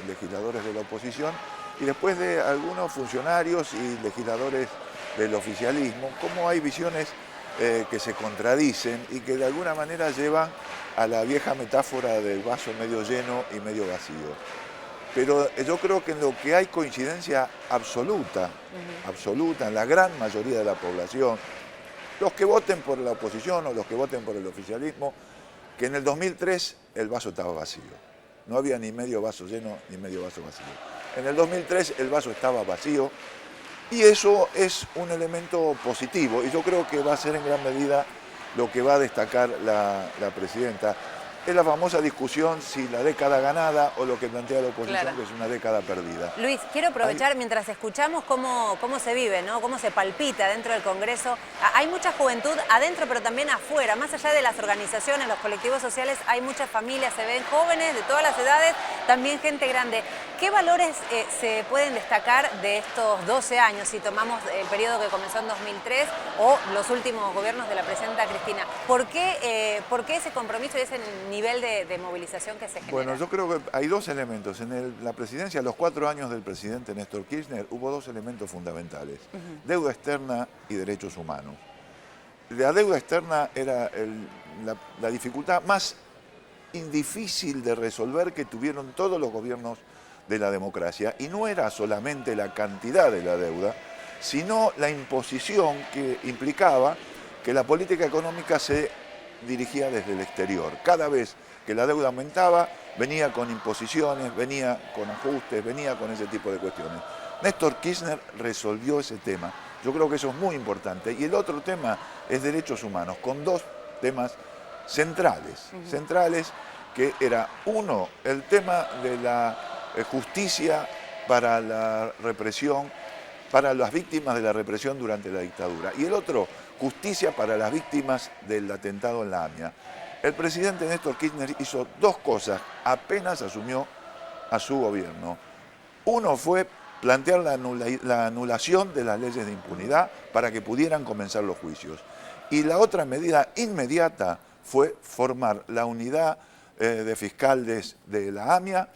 legisladores de la oposición y después de algunos funcionarios y legisladores del oficialismo, cómo hay visiones que se contradicen y que de alguna manera llevan a la vieja metáfora del vaso medio lleno y medio vacío. Pero yo creo que en lo que hay coincidencia absoluta, absoluta, en la gran mayoría de la población, los que voten por la oposición o los que voten por el oficialismo, que en el 2003 el vaso estaba vacío. No había ni medio vaso lleno ni medio vaso vacío. En el 2003 el vaso estaba vacío y eso es un elemento positivo y yo creo que va a ser en gran medida lo que va a destacar la presidenta. Es la famosa discusión si la década ganada o lo que plantea la oposición, claro, que es una década perdida. Luis, quiero aprovechar mientras escuchamos cómo se vive, ¿no? Cómo se palpita dentro del Congreso. Hay mucha juventud adentro, pero también afuera. Más allá de las organizaciones, los colectivos sociales, hay muchas familias, se ven jóvenes de todas las edades, también gente grande. ¿Qué valores se pueden destacar de estos 12 años, si tomamos el periodo que comenzó en 2003 o los últimos gobiernos de la presidenta Cristina? ¿Por qué ese compromiso y ese nivel de movilización que se genera? Bueno, yo creo que hay dos elementos. En la presidencia, los 4 años del presidente Néstor Kirchner, hubo dos elementos fundamentales. Deuda externa y derechos humanos. La deuda externa era la dificultad más difícil de resolver que tuvieron todos los gobiernos de la democracia. Y no era solamente la cantidad de la deuda, sino la imposición que implicaba que la política económica se dirigía desde el exterior. Cada vez que la deuda aumentaba, venía con imposiciones, venía con ajustes, venía con ese tipo de cuestiones. Néstor Kirchner resolvió ese tema. Yo creo que eso es muy importante. Y el otro tema es derechos humanos, con dos temas centrales. Centrales, que era uno, el tema de la justicia para la represión, para las víctimas de la represión durante la dictadura. Y el otro, justicia para las víctimas del atentado en la AMIA. El presidente Néstor Kirchner hizo dos cosas apenas asumió a su gobierno. Uno fue plantear la anulación de las leyes de impunidad para que pudieran comenzar los juicios. Y la otra medida inmediata fue formar la unidad de fiscales de la AMIA,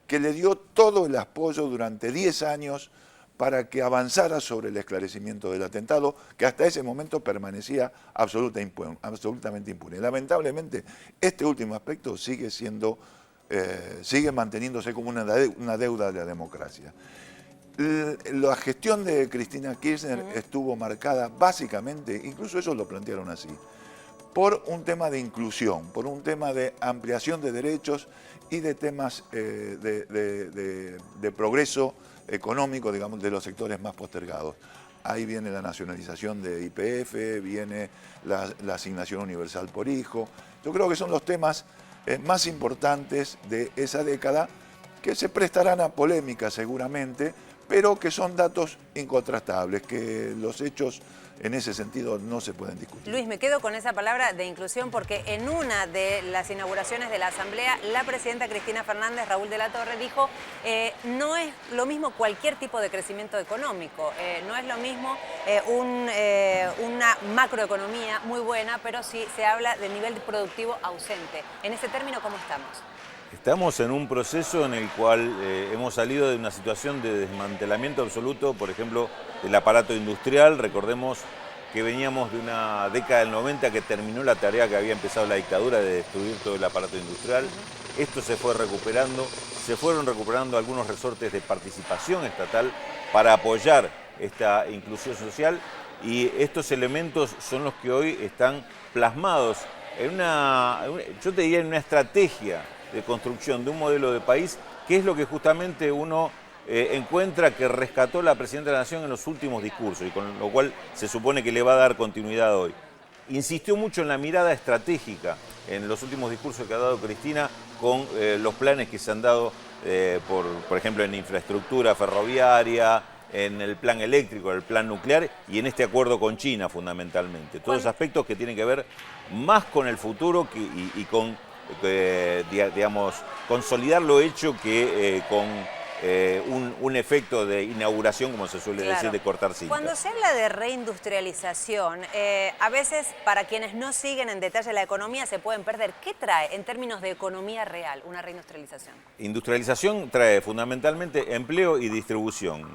que le dio todo el apoyo durante 10 años para que avanzara sobre el esclarecimiento del atentado, que hasta ese momento permanecía absolutamente impune. Lamentablemente, este último aspecto sigue manteniéndose como una deuda de la democracia. La gestión de Cristina Kirchner estuvo marcada básicamente, incluso ellos lo plantearon así, por un tema de inclusión, por un tema de ampliación de derechos y de temas de progreso económico, digamos, de los sectores más postergados. Ahí viene la nacionalización de YPF, viene la asignación universal por hijo. Yo creo que son los temas más importantes de esa década, que se prestarán a polémica seguramente, pero que son datos incontrastables, que los hechos en ese sentido no se pueden discutir. Luis, me quedo con esa palabra de inclusión porque en una de las inauguraciones de la Asamblea, la presidenta Cristina Fernández, Raúl de la Torre, dijo no es lo mismo cualquier tipo de crecimiento económico, no es lo mismo una macroeconomía muy buena, pero sí se habla del nivel productivo ausente. En ese término, ¿cómo estamos? Estamos en un proceso en el cual hemos salido de una situación de desmantelamiento absoluto, por ejemplo, del aparato industrial. Recordemos que veníamos de una década del 90 que terminó la tarea que había empezado la dictadura de destruir todo el aparato industrial. Esto se fue recuperando, se fueron recuperando algunos resortes de participación estatal para apoyar esta inclusión social, y estos elementos son los que hoy están plasmados en yo te diría, en una estrategia de construcción de un modelo de país, que es lo que justamente uno encuentra que rescató la Presidenta de la Nación en los últimos discursos, y con lo cual se supone que le va a dar continuidad hoy. Insistió mucho en la mirada estratégica en los últimos discursos que ha dado Cristina, con los planes que se han dado, por ejemplo, en infraestructura ferroviaria, en el plan eléctrico, en el plan nuclear y en este acuerdo con China fundamentalmente. Todos aspectos que tienen que ver más con el futuro y con digamos, consolidar lo hecho que con un efecto de inauguración, como se suele decir, de cortar cinta. Cuando se habla de reindustrialización, a veces para quienes no siguen en detalle la economía se pueden perder. ¿Qué trae en términos de economía real una reindustrialización? Industrialización trae fundamentalmente empleo y distribución,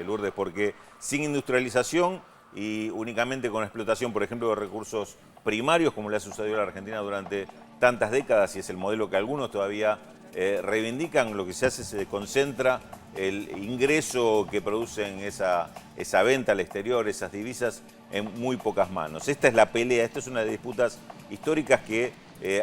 Lourdes, porque sin industrialización y únicamente con explotación, por ejemplo, de recursos primarios, como le ha sucedido a la Argentina durante tantas décadas, y es el modelo que algunos todavía reivindican, lo que se hace es se concentra el ingreso que producen esa venta al exterior, esas divisas, en muy pocas manos. Esta es la pelea, esta es una de las disputas históricas que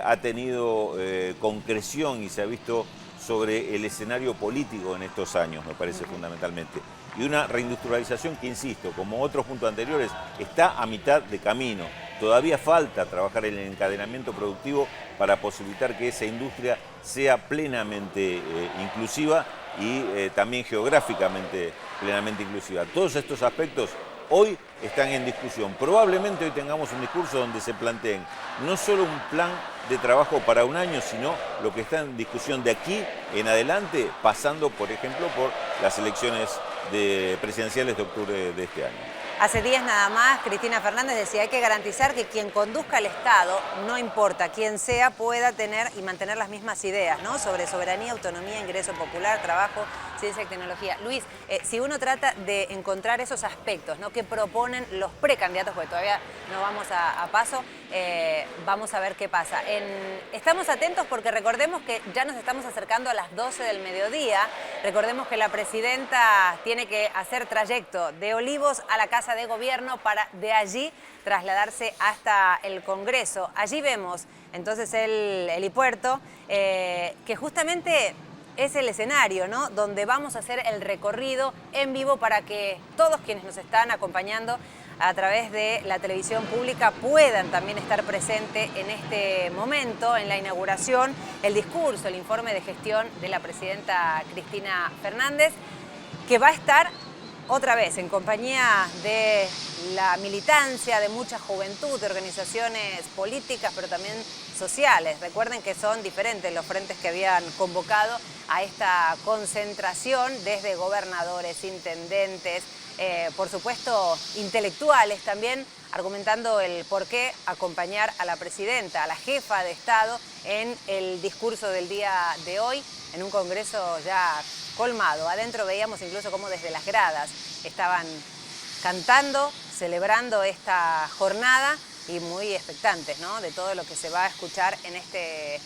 ha tenido concreción y se ha visto sobre el escenario político en estos años, me parece fundamentalmente. Y una reindustrialización que, insisto, como otros puntos anteriores, está a mitad de camino. Todavía falta trabajar en el encadenamiento productivo para posibilitar que esa industria sea plenamente inclusiva y también geográficamente plenamente inclusiva. Todos estos aspectos hoy están en discusión. Probablemente hoy tengamos un discurso donde se planteen no solo un plan de trabajo para un año, sino lo que está en discusión de aquí en adelante, pasando, por ejemplo, por las elecciones presidenciales de octubre de este año. Hace días nada más, Cristina Fernández decía: hay que garantizar que quien conduzca el Estado, no importa quién sea, pueda tener y mantener las mismas ideas, ¿no? Sobre soberanía, autonomía, ingreso popular, trabajo, ciencia y tecnología. Luis, si uno trata de encontrar esos aspectos, ¿no?, que proponen los precandidatos, porque todavía no vamos a paso, vamos a ver qué pasa. Estamos atentos porque recordemos que ya nos estamos acercando a las 12 del mediodía. Recordemos que la presidenta tiene que hacer trayecto de Olivos a la Casa de Gobierno para de allí trasladarse hasta el Congreso. Allí vemos entonces el helipuerto, que justamente es el escenario, ¿no?, donde vamos a hacer el recorrido en vivo para que todos quienes nos están acompañando a través de la televisión pública puedan también estar presentes en este momento, en la inauguración, el discurso, el informe de gestión de la presidenta Cristina Fernández, que va a estar otra vez en compañía de la militancia, de mucha juventud, de organizaciones políticas, pero también sociales. Recuerden que son diferentes los frentes que habían convocado a esta concentración, desde gobernadores, intendentes, por supuesto intelectuales también, argumentando el por qué acompañar a la presidenta, a la jefa de Estado, en el discurso del día de hoy, en un Congreso ya colmado. Adentro veíamos incluso cómo desde las gradas estaban cantando, celebrando esta jornada y muy expectantes, ¿no?, de todo lo que se va a escuchar en este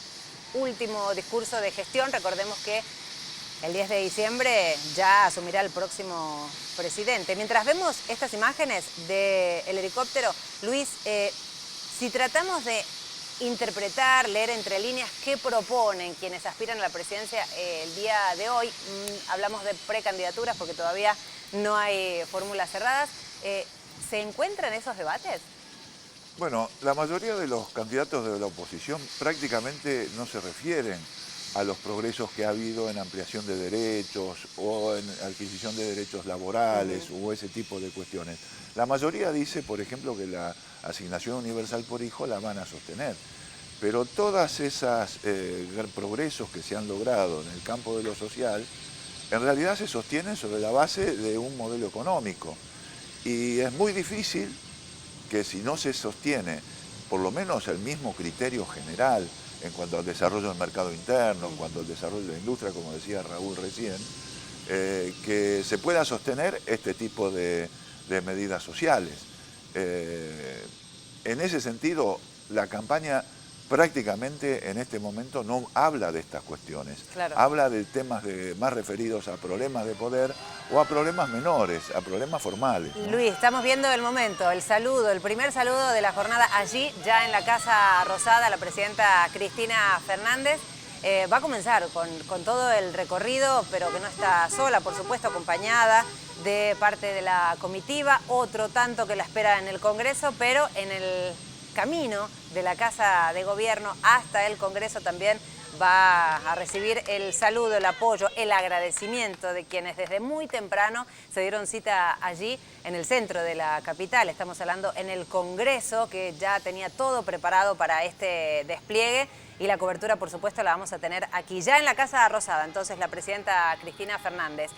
último discurso de gestión. Recordemos que el 10 de diciembre ya asumirá el próximo presidente. Mientras vemos estas imágenes del helicóptero, Luis, si tratamos de interpretar, leer entre líneas qué proponen quienes aspiran a la presidencia el día de hoy, hablamos de precandidaturas porque todavía no hay fórmulas cerradas, ¿se encuentran esos debates? Bueno, la mayoría de los candidatos de la oposición prácticamente no se refieren a los progresos que ha habido en ampliación de derechos o en adquisición de derechos laborales o ese tipo de cuestiones. La mayoría dice, por ejemplo, que la asignación universal por hijo la van a sostener. Pero todas esas progresos que se han logrado en el campo de lo social, en realidad se sostienen sobre la base de un modelo económico. Y es muy difícil que si no se sostiene por lo menos el mismo criterio general en cuanto al desarrollo del mercado interno, en cuanto al desarrollo de la industria, como decía Raúl recién, que se pueda sostener este tipo de medidas sociales. En ese sentido, la campaña prácticamente en este momento no habla de estas cuestiones. Claro. Habla de temas más referidos a problemas de poder o a problemas menores, a problemas formales, ¿no? Luis, estamos viendo el momento, el saludo, el primer saludo de la jornada allí, ya en la Casa Rosada, la presidenta Cristina Fernández. Va a comenzar con todo el recorrido, pero que no está sola, por supuesto, acompañada de parte de la comitiva, otro tanto que la espera en el Congreso, pero en el camino de la Casa de Gobierno hasta el Congreso también va a recibir el saludo, el apoyo, el agradecimiento de quienes desde muy temprano se dieron cita allí en el centro de la capital. Estamos hablando en el Congreso, que ya tenía todo preparado para este despliegue, y la cobertura, por supuesto, la vamos a tener aquí, ya en la Casa Rosada. Entonces, la presidenta Cristina Fernández.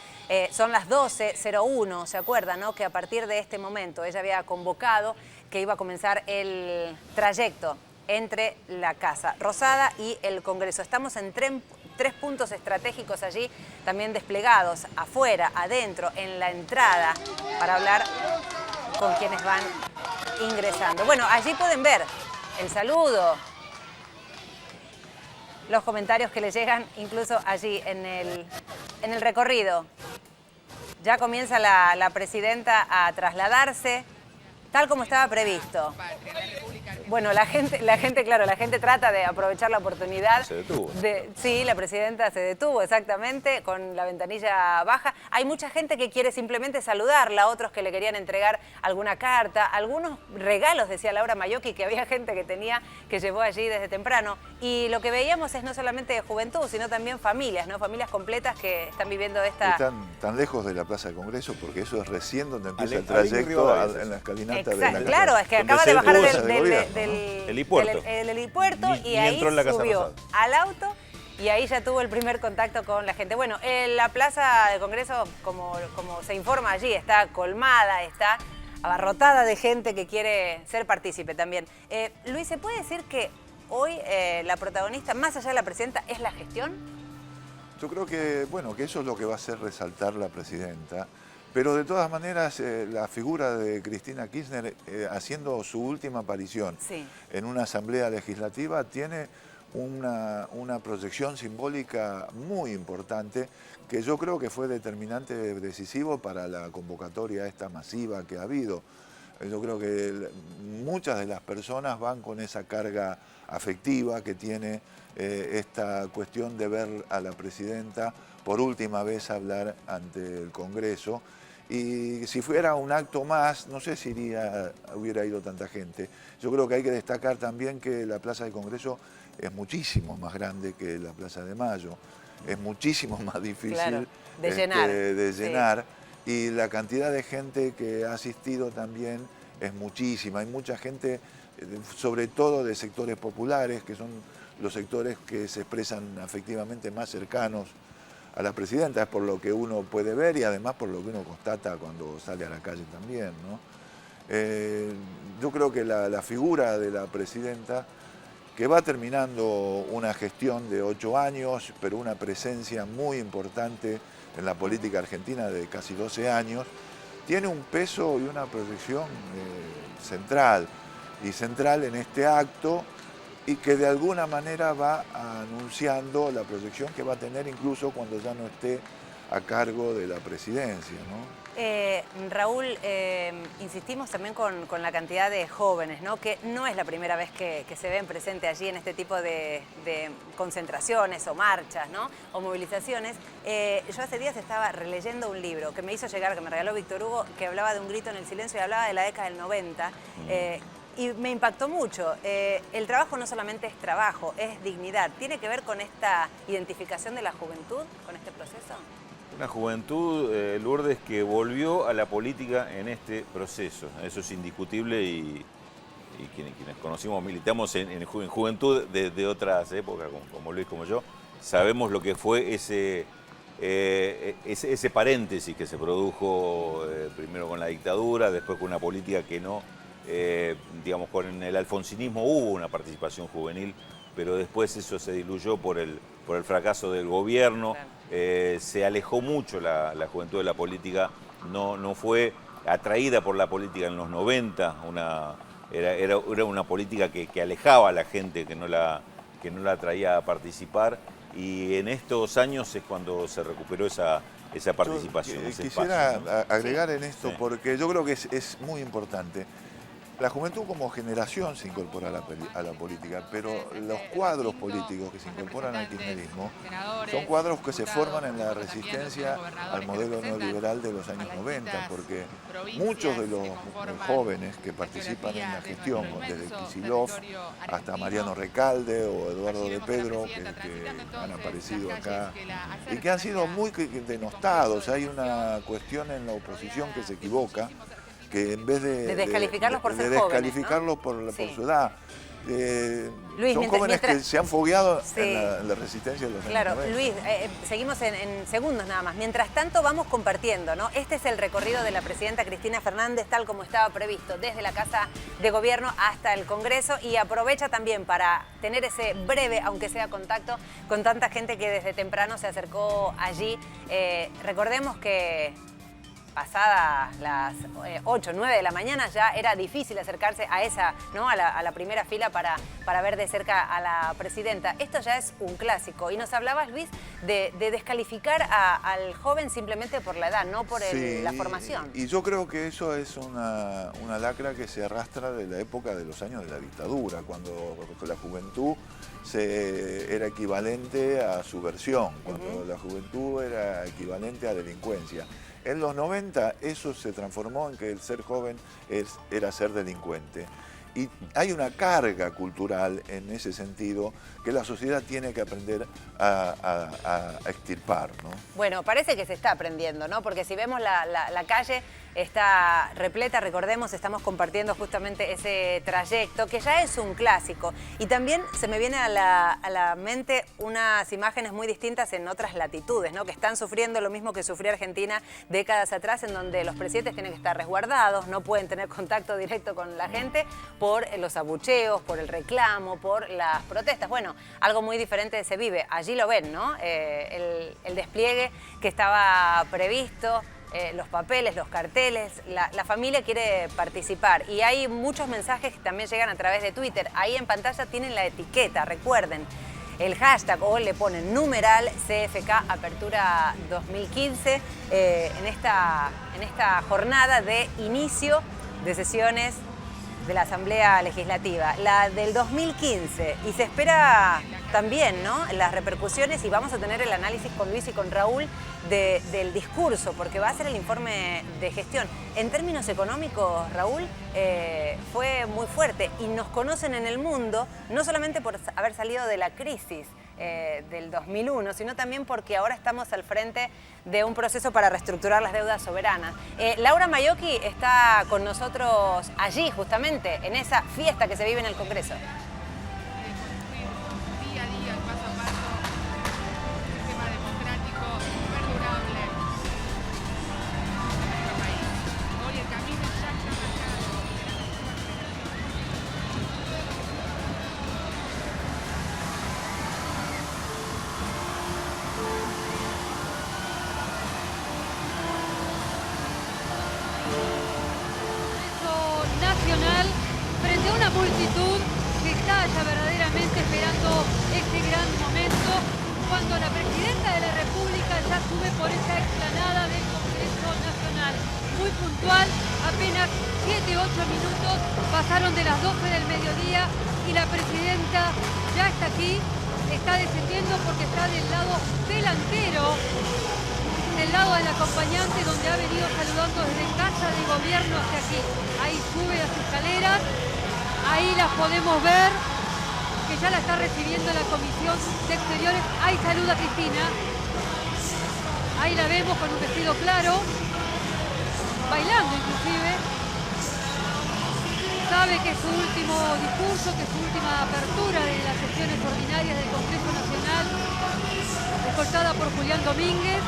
Son las 12:01, ¿se acuerdan, no? Que a partir de este momento ella había convocado que iba a comenzar el trayecto entre la Casa Rosada y el Congreso. Estamos en tres puntos estratégicos allí, también desplegados afuera, adentro, en la entrada, para hablar con quienes van ingresando. Bueno, allí pueden ver el saludo, los comentarios que les llegan incluso allí en el recorrido. Ya comienza la presidenta a trasladarse, tal como estaba previsto. Bueno, la gente, claro, la gente trata de aprovechar la oportunidad. Se detuvo. Sí, la presidenta se detuvo, exactamente, con la ventanilla baja. Hay mucha gente que quiere simplemente saludarla, otros que le querían entregar alguna carta, algunos regalos, decía Laura Mayocchi, que había gente que llevó allí desde temprano. Y lo que veíamos es no solamente juventud, sino también familias, ¿no? Familias completas que están viviendo esta... Están tan lejos de la Plaza del Congreso, porque eso es recién donde empieza el trayecto en la escalinata de la casa. Claro, es que acaba de bajar del helipuerto y ahí subió Rosada al auto y ahí ya tuvo el primer contacto con la gente. Bueno, la Plaza del Congreso, como se informa allí, está colmada, está abarrotada de gente que quiere ser partícipe también. Luis, ¿se puede decir que hoy la protagonista, más allá de la presidenta, es la gestión? Yo creo que, bueno, que eso es lo que va a hacer resaltar la presidenta. Pero de todas maneras, la figura de Cristina Kirchner, haciendo su última aparición en una asamblea legislativa, tiene una proyección simbólica muy importante que yo creo que fue determinante, decisivo para la convocatoria esta masiva que ha habido. Yo creo que muchas de las personas van con esa carga afectiva que tiene esta cuestión de ver a la presidenta por última vez hablar ante el Congreso. Y si fuera un acto más, no sé si hubiera ido tanta gente. Yo creo que hay que destacar también que la Plaza del Congreso es muchísimo más grande que la Plaza de Mayo. Es muchísimo más difícil de llenar. Y la cantidad de gente que ha asistido también es muchísima. Hay mucha gente, sobre todo de sectores populares, que son los sectores que se expresan afectivamente más cercanos a la presidenta, es por lo que uno puede ver y además por lo que uno constata cuando sale a la calle también, ¿no? Yo creo que la figura de la presidenta, que va terminando una gestión de 8 años, pero una presencia muy importante en la política argentina de casi 12 años, tiene un peso y una proyección central en este acto, y que de alguna manera va anunciando la proyección que va a tener incluso cuando ya no esté a cargo de la presidencia, ¿no? Raúl, insistimos también con la cantidad de jóvenes, ¿no? Que no es la primera vez que se ven presentes allí en este tipo de concentraciones o marchas, ¿no? O movilizaciones. Yo hace días estaba releyendo un libro que me hizo llegar, que me regaló Víctor Hugo, que hablaba de un grito en el silencio y hablaba de la década del 90. Y me impactó mucho. El trabajo no solamente es trabajo, es dignidad. ¿Tiene que ver con esta identificación de la juventud, con este proceso? Una juventud, Lourdes, que volvió a la política en este proceso. Eso es indiscutible y quienes conocimos, militamos en juventud de otras épocas, como Luis, como yo, sabemos lo que fue ese paréntesis que se produjo primero con la dictadura, después con una política que no, digamos, con el alfonsinismo hubo una participación juvenil, pero después eso se diluyó por el fracaso del gobierno. Se alejó mucho la juventud de la política, no fue atraída por la política en los 90, era una política que alejaba a la gente, que no la atraía a participar, y en estos años es cuando se recuperó esa participación. Quisiera agregar en esto, porque yo creo que es muy importante. La juventud como generación se incorpora a la política, pero los cuadros políticos que se incorporan al kirchnerismo son cuadros que se forman en la resistencia al modelo neoliberal de los años 90, porque muchos de los jóvenes que participan en la gestión, desde Kicillof hasta Mariano Recalde o Eduardo de Pedro, que han aparecido acá y que han sido muy denostados. Hay una cuestión en la oposición que se equivoca, que en vez de descalificarlos por ser descalificarlos jóvenes, ¿no? por su edad. Luis, son jóvenes que se han fogueado en la resistencia de los años 90. Luis, seguimos en segundos nada más. Mientras tanto vamos compartiendo, ¿no? Este es el recorrido de la presidenta Cristina Fernández, tal como estaba previsto, desde la Casa de Gobierno hasta el Congreso, y aprovecha también para tener ese breve, aunque sea contacto, con tanta gente que desde temprano se acercó allí. Recordemos que pasadas las 8, 9 de la mañana ya era difícil acercarse a esa, ¿no? a la primera fila para ver de cerca a la presidenta. Esto ya es un clásico. Y nos hablabas, Luis, de descalificar al joven simplemente por la edad, no por la formación. Y yo creo que eso es una lacra que se arrastra de la época de los años de la dictadura, cuando la juventud era equivalente a subversión, cuando la juventud era equivalente a delincuencia. En los 90 eso se transformó en que el ser joven era ser delincuente. Y hay una carga cultural en ese sentido que la sociedad tiene que aprender a extirpar, ¿no? Bueno, parece que se está aprendiendo, ¿no? Porque si vemos la calle está repleta, recordemos, estamos compartiendo justamente ese trayecto que ya es un clásico. Y también se me viene a la mente unas imágenes muy distintas en otras latitudes, ¿no? Que están sufriendo lo mismo que sufrió Argentina décadas atrás, en donde los presidentes tienen que estar resguardados, no pueden tener contacto directo con la gente por los abucheos, por el reclamo, por las protestas. Bueno, algo muy diferente se vive. Allí lo ven, ¿no? El despliegue que estaba previsto, los papeles, los carteles, la familia quiere participar y hay muchos mensajes que también llegan a través de Twitter. Ahí en pantalla tienen la etiqueta, recuerden, el hashtag, o le ponen numeral CFK Apertura 2015 en esta jornada de inicio de sesiones de la Asamblea Legislativa, la del 2015, y se espera también, ¿no?, las repercusiones, y vamos a tener el análisis con Luis y con Raúl del discurso, porque va a ser el informe de gestión. En términos económicos, Raúl, fue muy fuerte, y nos conocen en el mundo, no solamente por haber salido de la crisis del 2001, sino también porque ahora estamos al frente de un proceso para reestructurar las deudas soberanas. Laura Maiocchi está con nosotros allí, justamente, en esa fiesta que se vive en el Congreso. Día a día, paso a paso, un sistema democrático perdurable en nuestro país. Hoy el camino ya está marcado. Nacional frente a una multitud que está ya verdaderamente esperando este gran momento, cuando la presidenta de la República ya sube por esa explanada del Congreso Nacional. Muy puntual, apenas 7-8 minutos pasaron de las 12 del mediodía y la presidenta ya está aquí, está descendiendo porque está del lado delantero, del lado del acompañante, donde ha venido saludando desde Casa de Gobierno hacia aquí. Ahí sube las escaleras Ahí las podemos ver, que ya la está recibiendo la Comisión de Exteriores. Ahí saluda Cristina. Ahí la vemos con un vestido claro, bailando inclusive. Sabe que es su último discurso, que es su última apertura de las sesiones ordinarias del Congreso Nacional, escoltada por Julián Domínguez,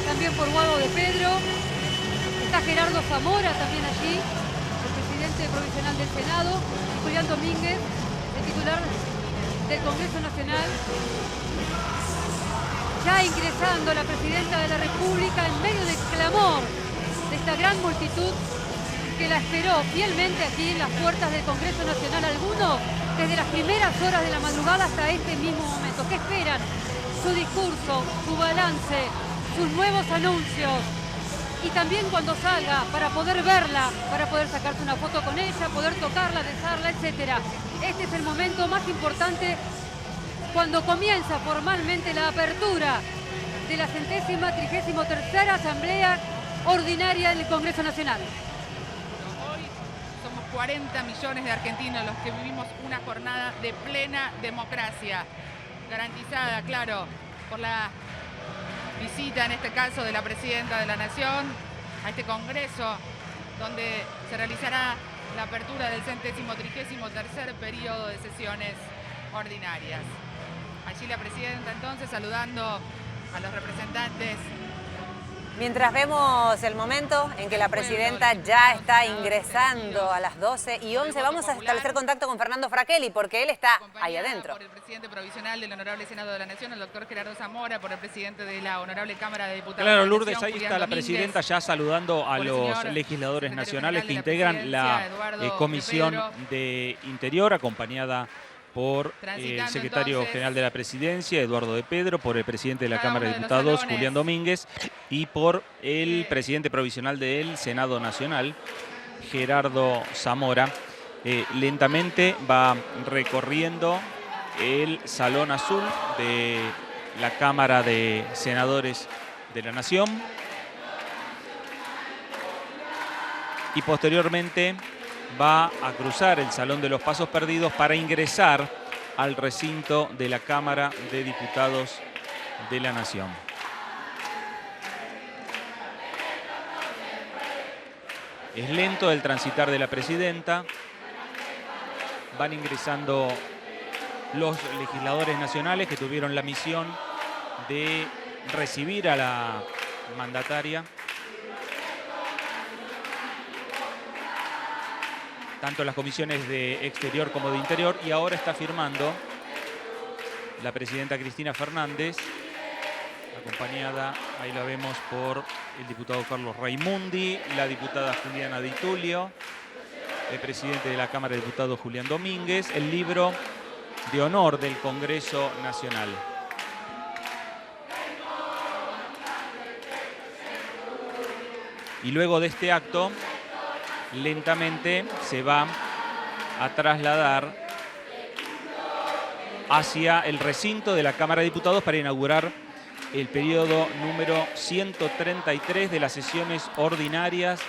también por Guado de Pedro. Está Gerardo Zamora también allí, el presidente provisional del Senado, y Julián Domínguez, el titular del Congreso Nacional. Ya ingresando la presidenta de la República en medio del clamor de esta gran multitud que la esperó fielmente aquí en las puertas del Congreso Nacional, algunos desde las primeras horas de la madrugada hasta este mismo momento. ¿Qué esperan? Su discurso, su balance, sus nuevos anuncios, y también cuando salga para poder verla, para poder sacarse una foto con ella, poder tocarla, besarla, etc. Este es el momento más importante cuando comienza formalmente la apertura de la 133ª Asamblea Ordinaria del Congreso Nacional. Hoy somos 40 millones de argentinos los que vivimos una jornada de plena democracia, garantizada, claro, por la visita, en este caso, de la Presidenta de la Nación a este Congreso, donde se realizará la apertura del 133º periodo de sesiones ordinarias. Allí la Presidenta, entonces, saludando a los representantes. Mientras vemos el momento en que la Presidenta ya está ingresando a las 12:11, vamos a establecer contacto con Fernando Fraquelli, porque él está ahí adentro. Por el presidente provisional del Honorable Senado de la Nación, el doctor Gerardo Zamora, por el presidente de la Honorable Cámara de Diputados. Claro, de la Lourdes, Nación, ahí Julián está la Domínguez, Presidenta ya saludando a por el los señor legisladores nacionales que general de la integran la Presidencia, Eduardo Comisión de Pedro. de Interior, acompañada por el secretario general de la Presidencia, Eduardo de Pedro, por el presidente de la Cámara de Diputados, Julián Domínguez, y por el presidente provisional del Senado Nacional, Gerardo Zamora. Lentamente va recorriendo el Salón Azul de la Cámara de Senadores de la Nación y posteriormente va a cruzar el Salón de los Pasos Perdidos para ingresar al recinto de la Cámara de Diputados de la Nación. Es lento el transitar de la Presidenta. Van ingresando los legisladores nacionales que tuvieron la misión de recibir a la mandataria. Tanto las comisiones de Exterior como de Interior, y ahora está firmando la Presidenta Cristina Fernández, acompañada, ahí la vemos, por el diputado Carlos Raimundi, la diputada Juliana Di Tulio, el presidente de la Cámara de Diputados Julián Domínguez, el libro de honor del Congreso Nacional. Y luego de este acto, lentamente se va a trasladar hacia el recinto de la Cámara de Diputados para inaugurar el periodo número 133 de las sesiones ordinarias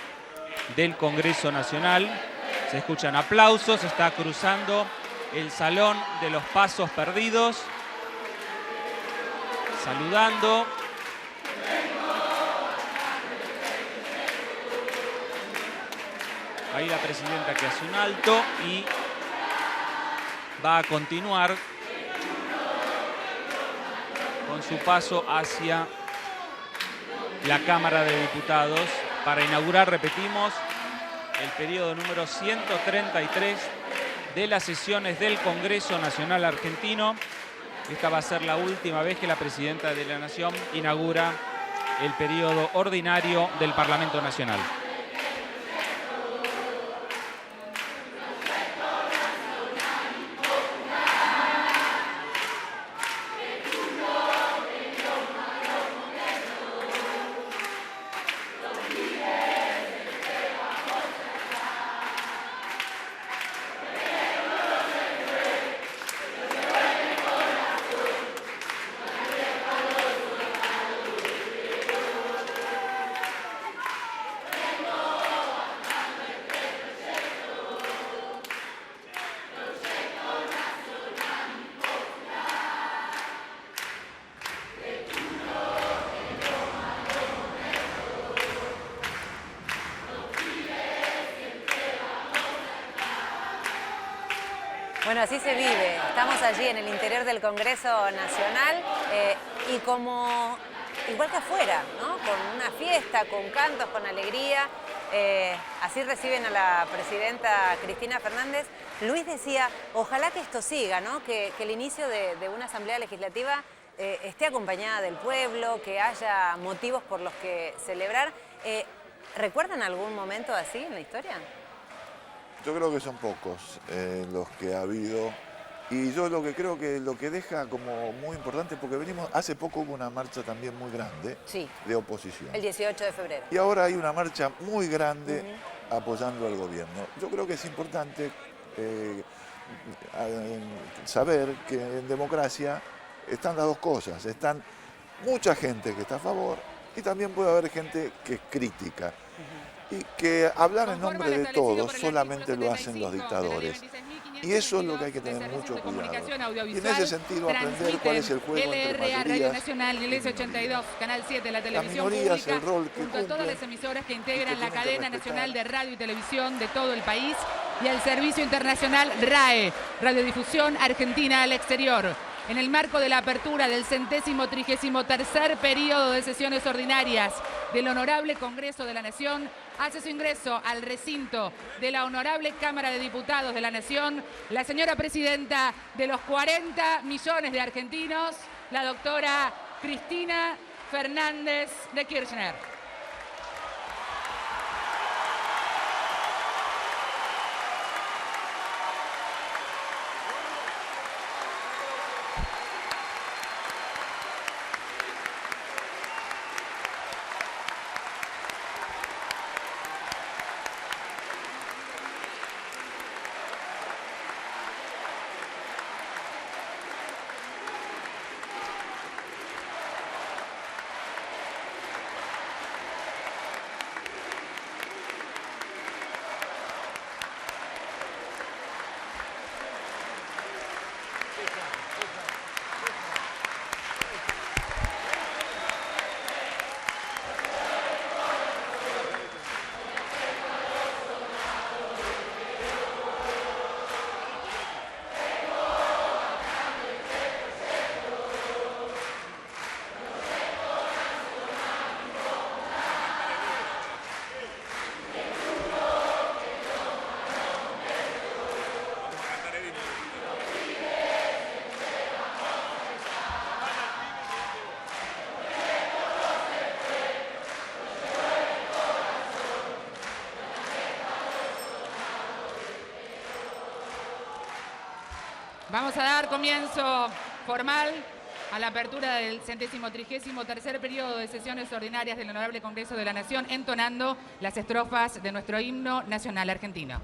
del Congreso Nacional. Se escuchan aplausos, está cruzando el Salón de los Pasos Perdidos, saludando. Ahí la Presidenta que hace un alto y va a continuar con su paso hacia la Cámara de Diputados para inaugurar, repetimos, el periodo número 133 de las sesiones del Congreso Nacional Argentino. Esta va a ser la última vez que la Presidenta de la Nación inaugura el periodo ordinario del Parlamento Nacional. Bueno, así se vive. Estamos allí en el interior del Congreso Nacional y como, igual que afuera, ¿no? Con una fiesta, con cantos, con alegría. Así reciben a la presidenta Cristina Fernández. Luis decía, ojalá que esto siga, ¿no? Que el inicio de una asamblea legislativa esté acompañada del pueblo, que haya motivos por los que celebrar. ¿Recuerdan algún momento así en la historia? Yo creo que son pocos los que ha habido. Y yo lo que creo que lo que deja como muy importante, porque hace poco hubo una marcha también muy grande de oposición. El 18 de febrero. Y ahora hay una marcha muy grande apoyando al gobierno. Yo creo que es importante saber que en democracia están las dos cosas. Están mucha gente que está a favor y también puede haber gente que es crítica. Y que hablar en nombre de todos solamente lo hacen los dictadores. Y eso es lo que hay que tener mucho cuidado. Y en ese sentido aprender cuál es el juego entre LRA Radio Nacional, el S82, Canal 7, la televisión pública, el rol que junto a todas las emisoras que integran la cadena nacional de radio y televisión de todo el país y al servicio internacional RAE, Radiodifusión Argentina al Exterior. En el marco de la apertura del 133º periodo de sesiones ordinarias del Honorable Congreso de la Nación, hace su ingreso al recinto de la Honorable Cámara de Diputados de la Nación la señora presidenta de los 40 millones de argentinos, la doctora Cristina Fernández de Kirchner. Vamos a dar comienzo formal a la apertura del 133º periodo de sesiones ordinarias del Honorable Congreso de la Nación, entonando las estrofas de nuestro himno nacional argentino.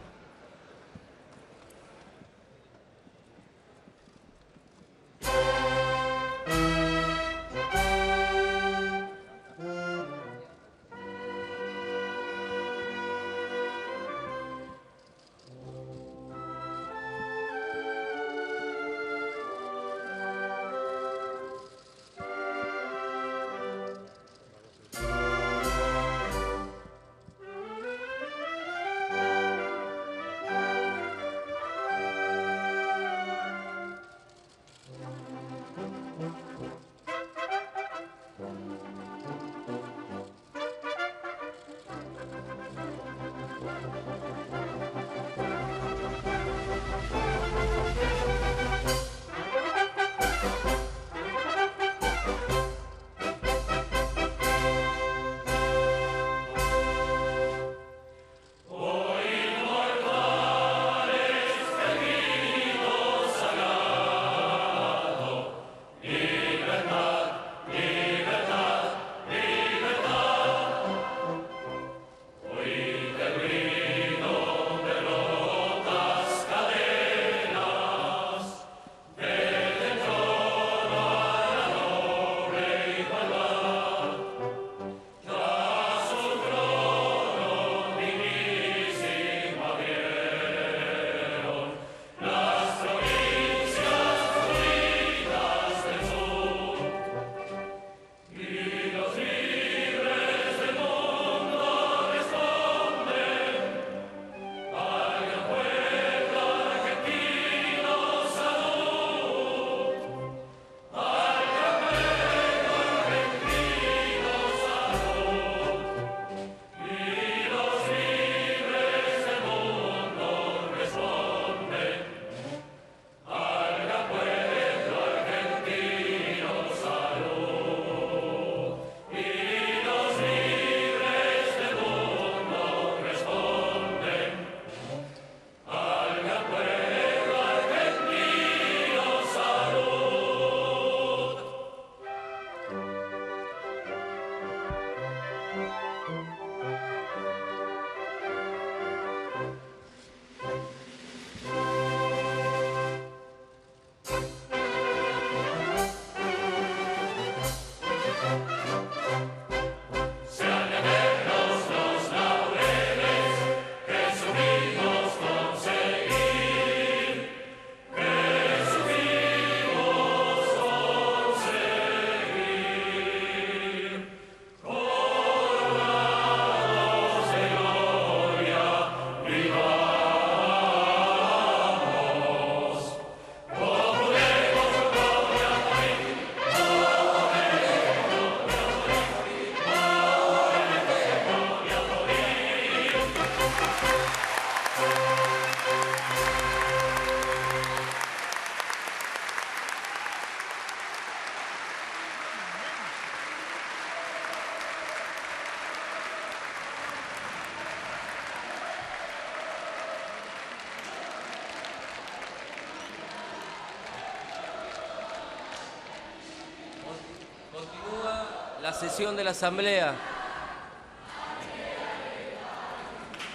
La sesión de la Asamblea.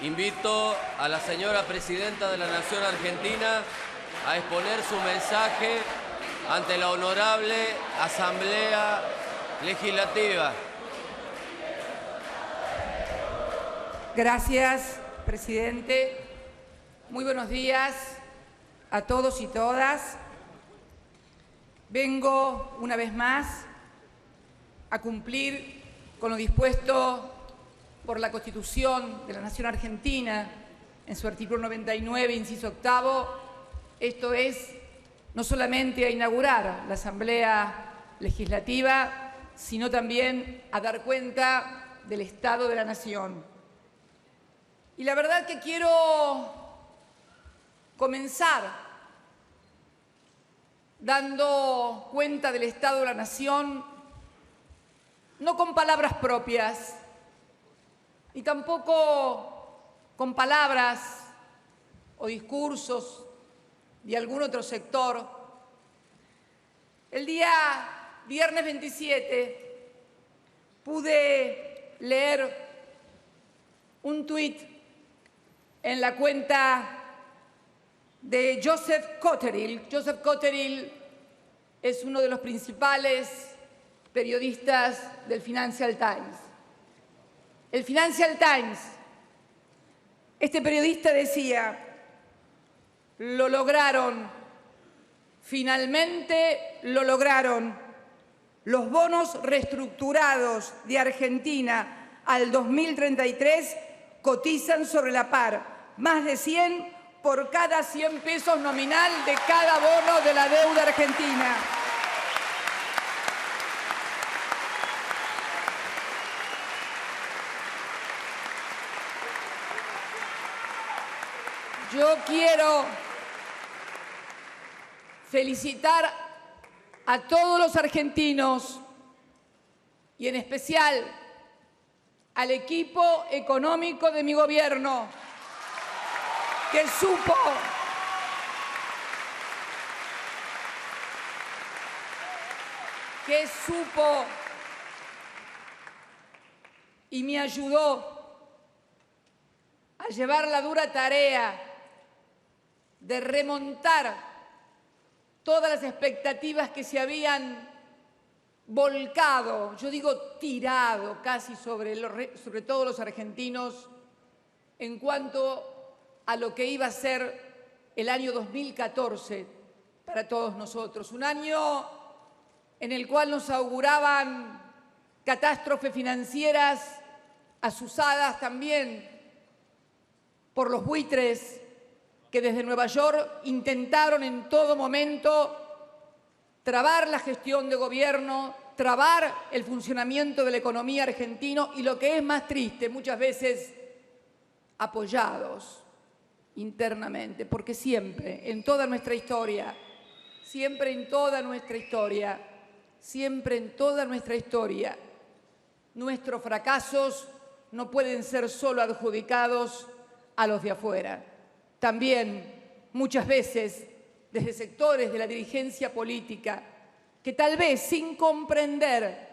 Invito a la señora Presidenta de la Nación Argentina a exponer su mensaje ante la honorable Asamblea Legislativa. Gracias, presidente. Muy buenos días a todos y todas. Vengo una vez más a cumplir con lo dispuesto por la Constitución de la Nación Argentina en su artículo 99, inciso 8, esto es, no solamente a inaugurar la Asamblea Legislativa, sino también a dar cuenta del Estado de la Nación. Y la verdad que quiero comenzar dando cuenta del Estado de la Nación, no con palabras propias, ni tampoco con palabras o discursos de algún otro sector. El día viernes 27 pude leer un tuit en la cuenta de Joseph Cotterill. Joseph Cotterill es uno de los principales periodistas del Financial Times. El Financial Times, este periodista decía: lo lograron, finalmente lo lograron. Los bonos reestructurados de Argentina al 2033 cotizan sobre la par, más de 100 por cada 100 pesos nominal de cada bono de la deuda argentina. Yo quiero felicitar a todos los argentinos y en especial al equipo económico de mi gobierno que supo y me ayudó a llevar la dura tarea de remontar todas las expectativas que se habían volcado, yo digo tirado casi sobre todos los argentinos en cuanto a lo que iba a ser el año 2014 para todos nosotros. Un año en el cual nos auguraban catástrofes financieras azuzadas también por los buitres que desde Nueva York intentaron en todo momento trabar la gestión de gobierno, trabar el funcionamiento de la economía argentina y, lo que es más triste, muchas veces apoyados internamente, porque siempre, en toda nuestra historia, nuestros fracasos no pueden ser solo adjudicados a los de afuera. También, muchas veces, desde sectores de la dirigencia política, que tal vez sin comprender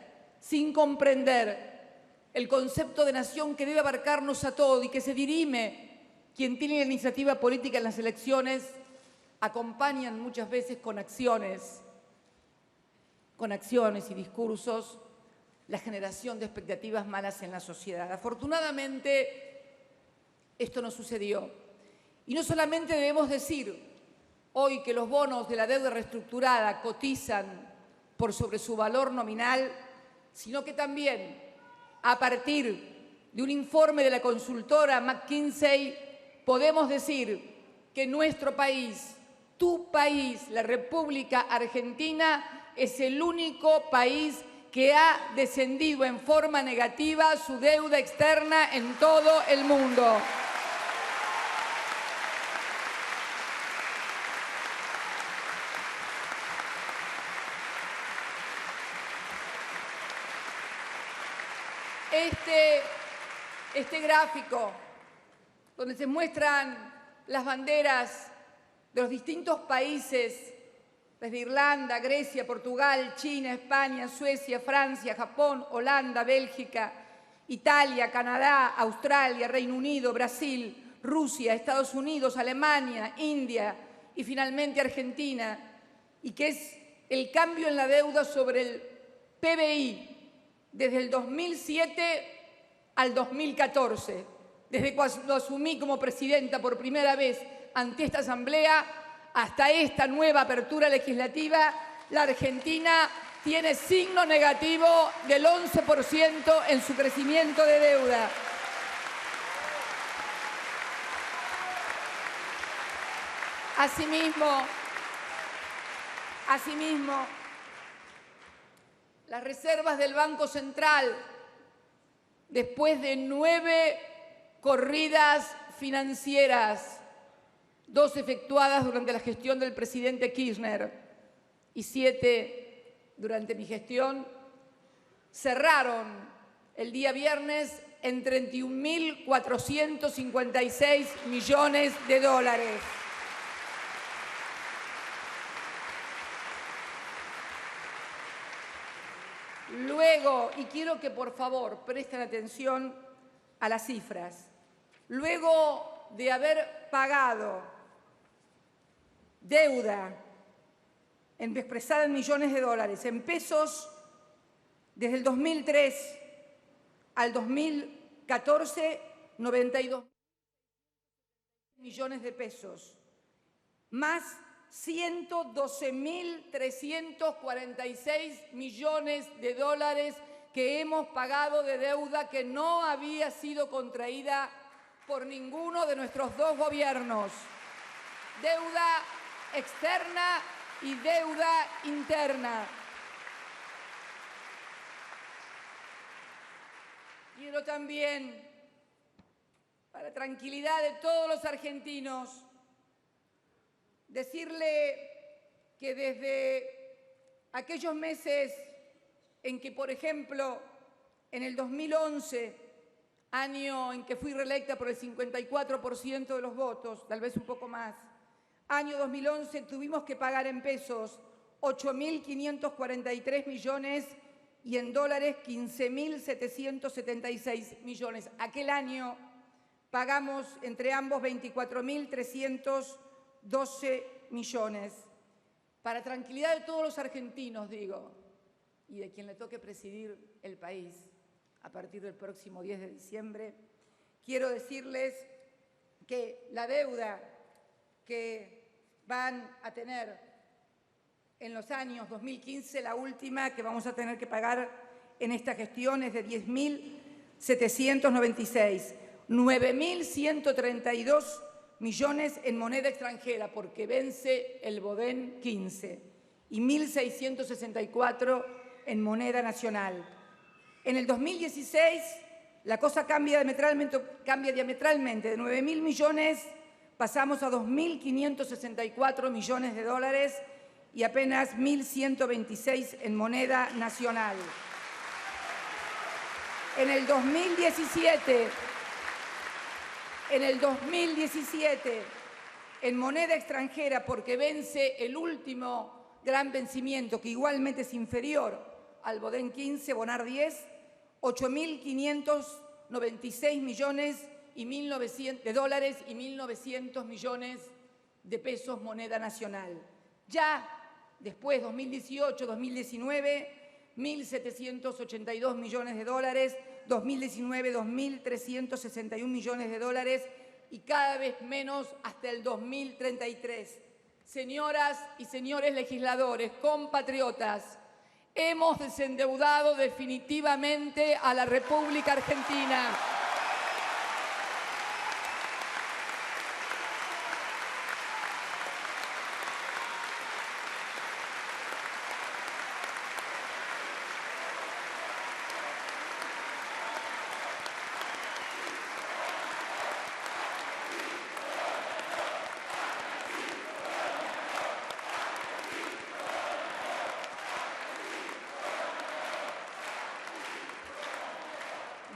el concepto de nación que debe abarcarnos a todos y que se dirime quien tiene la iniciativa política en las elecciones, acompañan muchas veces con acciones y discursos la generación de expectativas malas en la sociedad. Afortunadamente, esto no sucedió. Y no solamente debemos decir hoy que los bonos de la deuda reestructurada cotizan por sobre su valor nominal, sino que también, a partir de un informe de la consultora McKinsey, podemos decir que nuestro país, tu país, la República Argentina, es el único país que ha descendido en forma negativa su deuda externa en todo el mundo. Este gráfico, donde se muestran las banderas de los distintos países, desde Irlanda, Grecia, Portugal, China, España, Suecia, Francia, Japón, Holanda, Bélgica, Italia, Canadá, Australia, Reino Unido, Brasil, Rusia, Estados Unidos, Alemania, India y finalmente Argentina, y que es el cambio en la deuda sobre el PBI desde el 2007 al 2014, desde cuando asumí como presidenta por primera vez ante esta Asamblea hasta esta nueva apertura legislativa, la Argentina tiene signo negativo del 11% en su crecimiento de deuda. Asimismo, las reservas del Banco Central, después de 9 corridas financieras, 2 efectuadas durante la gestión del presidente Kirchner y 7 durante mi gestión, cerraron el día viernes en 31.456 millones de dólares. Luego, y quiero que por favor presten atención a las cifras, luego de haber pagado deuda expresada en millones de dólares, en pesos, desde el 2003 al 2014, 92 millones de pesos, más 112.346 millones de dólares que hemos pagado de deuda que no había sido contraída por ninguno de nuestros 2 gobiernos. Deuda externa y deuda interna. Quiero también, para tranquilidad de todos los argentinos, decirle que desde aquellos meses en que, por ejemplo, en el 2011, año en que fui reelecta por el 54% de los votos, tal vez un poco más, año 2011 tuvimos que pagar en pesos 8.543 millones y en dólares 15.776 millones. Aquel año pagamos entre ambos 24.312 millones. Para tranquilidad de todos los argentinos, digo, y de quien le toque presidir el país a partir del próximo 10 de diciembre, quiero decirles que la deuda que van a tener en los años 2015, la última que vamos a tener que pagar en esta gestión es de 10.796, 9.132 millones en moneda extranjera, porque vence el Bodén 15, y 1.664 en moneda nacional. En el 2016 la cosa cambia diametralmente, de 9.000 millones pasamos a 2.564 millones de dólares y apenas 1.126 en moneda nacional. En el 2017, en moneda extranjera, porque vence el último gran vencimiento, que igualmente es inferior al Bodén 15, Bonar 10, 8.596 millones de dólares y 1.900 millones de pesos moneda nacional. Ya después, 2018, 2019, 1.782 millones de dólares, 2019 2.361 millones de dólares y cada vez menos hasta el 2033. Señoras y señores legisladores, compatriotas, hemos desendeudado definitivamente a la República Argentina.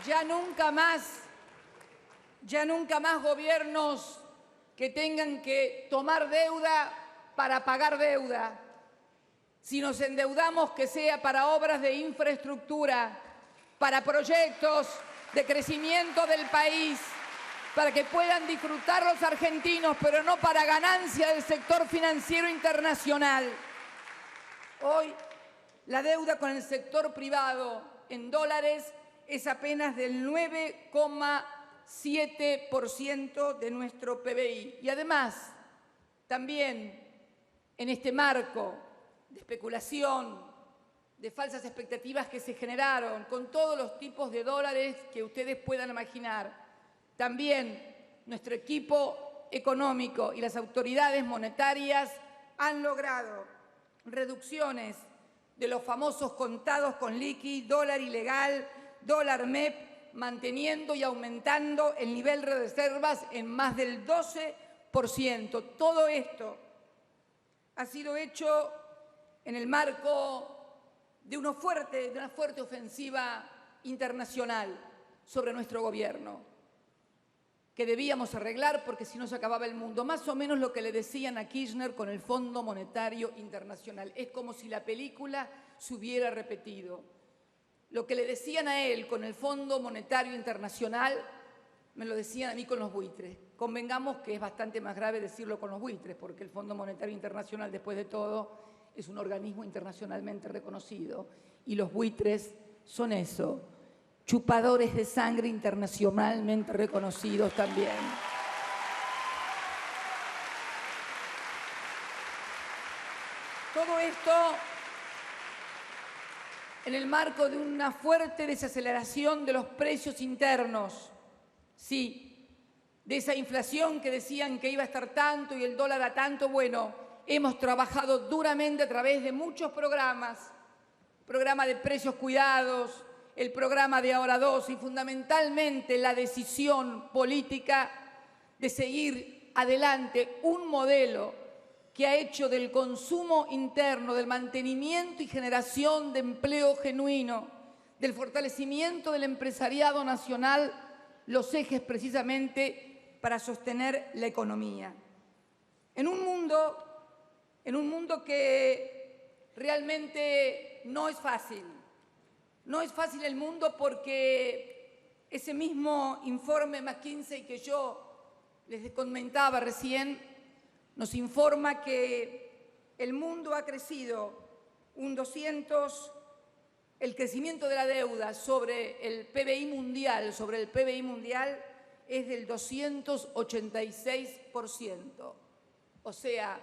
Ya nunca más gobiernos que tengan que tomar deuda para pagar deuda. Si nos endeudamos, que sea para obras de infraestructura, para proyectos de crecimiento del país, para que puedan disfrutar los argentinos, pero no para ganancia del sector financiero internacional. Hoy, la deuda con el sector privado en dólares es apenas del 9,7% de nuestro PBI. Y además, también en este marco de especulación, de falsas expectativas que se generaron con todos los tipos de dólares que ustedes puedan imaginar, también nuestro equipo económico y las autoridades monetarias han logrado reducciones de los famosos contados con liqui, dólar ilegal, dólar MEP, manteniendo y aumentando el nivel de reservas en más del 12%. Todo esto ha sido hecho en el marco de una fuerte ofensiva internacional sobre nuestro gobierno, que debíamos arreglar porque si no se acababa el mundo. Más o menos lo que le decían a Kirchner con el Fondo Monetario Internacional. Es como si la película se hubiera repetido. Lo que le decían a él con el Fondo Monetario Internacional, me lo decían a mí con los buitres. Convengamos que es bastante más grave decirlo con los buitres, porque el Fondo Monetario Internacional, después de todo, es un organismo internacionalmente reconocido. Y los buitres son eso, chupadores de sangre internacionalmente reconocidos también. Todo esto en el marco de una fuerte desaceleración de los precios internos, sí, de esa inflación que decían que iba a estar tanto y el dólar a tanto. Bueno, hemos trabajado duramente a través de muchos programas, programa de precios cuidados, el programa de Ahora 2 y fundamentalmente la decisión política de seguir adelante un modelo que ha hecho del consumo interno, del mantenimiento y generación de empleo genuino, del fortalecimiento del empresariado nacional, los ejes precisamente para sostener la economía. En un mundo que realmente no es fácil. No es fácil el mundo porque ese mismo informe McKinsey que yo les comentaba recién nos informa que el mundo ha crecido el crecimiento de la deuda sobre el PBI mundial, es del 286%. O sea,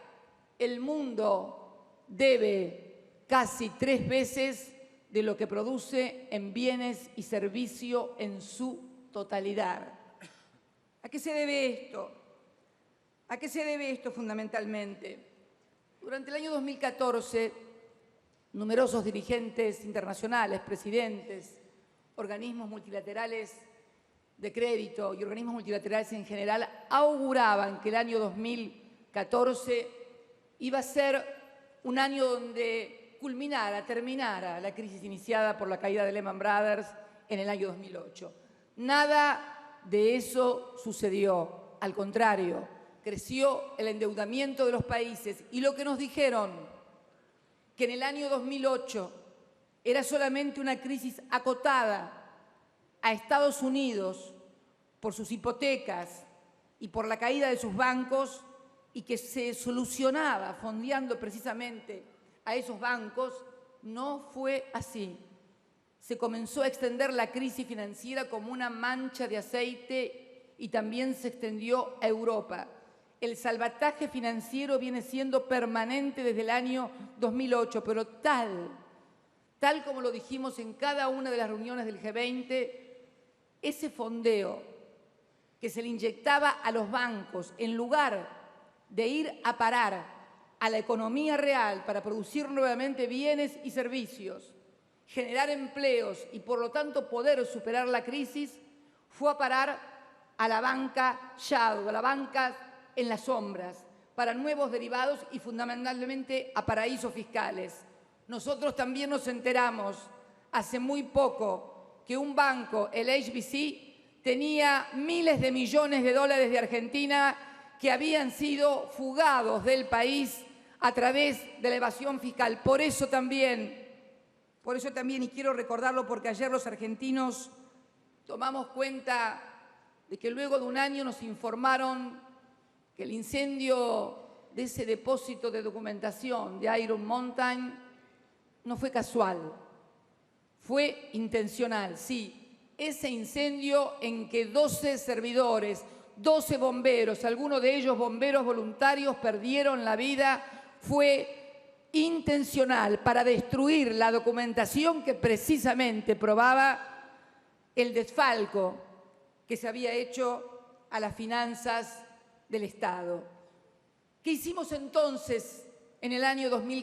el mundo debe casi 3 veces de lo que produce en bienes y servicios en su totalidad. ¿A qué se debe esto? ¿A qué se debe esto fundamentalmente? Durante el año 2014, numerosos dirigentes internacionales, presidentes, organismos multilaterales de crédito y organismos multilaterales en general auguraban que el año 2014 iba a ser un año donde terminara la crisis iniciada por la caída de Lehman Brothers en el año 2008. Nada de eso sucedió, al contrario. Creció el endeudamiento de los países y lo que nos dijeron, que en el año 2008 era solamente una crisis acotada a Estados Unidos por sus hipotecas y por la caída de sus bancos y que se solucionaba fondeando precisamente a esos bancos, no fue así. Se comenzó a extender la crisis financiera como una mancha de aceite y también se extendió a Europa. El salvataje financiero viene siendo permanente desde el año 2008, pero tal como lo dijimos en cada una de las reuniones del G20, ese fondeo que se le inyectaba a los bancos en lugar de ir a parar a la economía real para producir nuevamente bienes y servicios, generar empleos y por lo tanto poder superar la crisis, fue a parar a la banca shadow, a la banca en las sombras, para nuevos derivados y fundamentalmente a paraísos fiscales. Nosotros también nos enteramos hace muy poco que un banco, el HSBC, tenía miles de millones de dólares de Argentina que habían sido fugados del país a través de la evasión fiscal. Por eso también, y quiero recordarlo porque ayer los argentinos tomamos cuenta de que luego de un año nos informaron que el incendio de ese depósito de documentación de Iron Mountain no fue casual, fue intencional, sí. Ese incendio en que 12 servidores, 12 bomberos, algunos de ellos bomberos voluntarios, perdieron la vida, fue intencional para destruir la documentación que precisamente probaba el desfalco que se había hecho a las finanzas del Estado. ¿Qué hicimos entonces en el año 2014?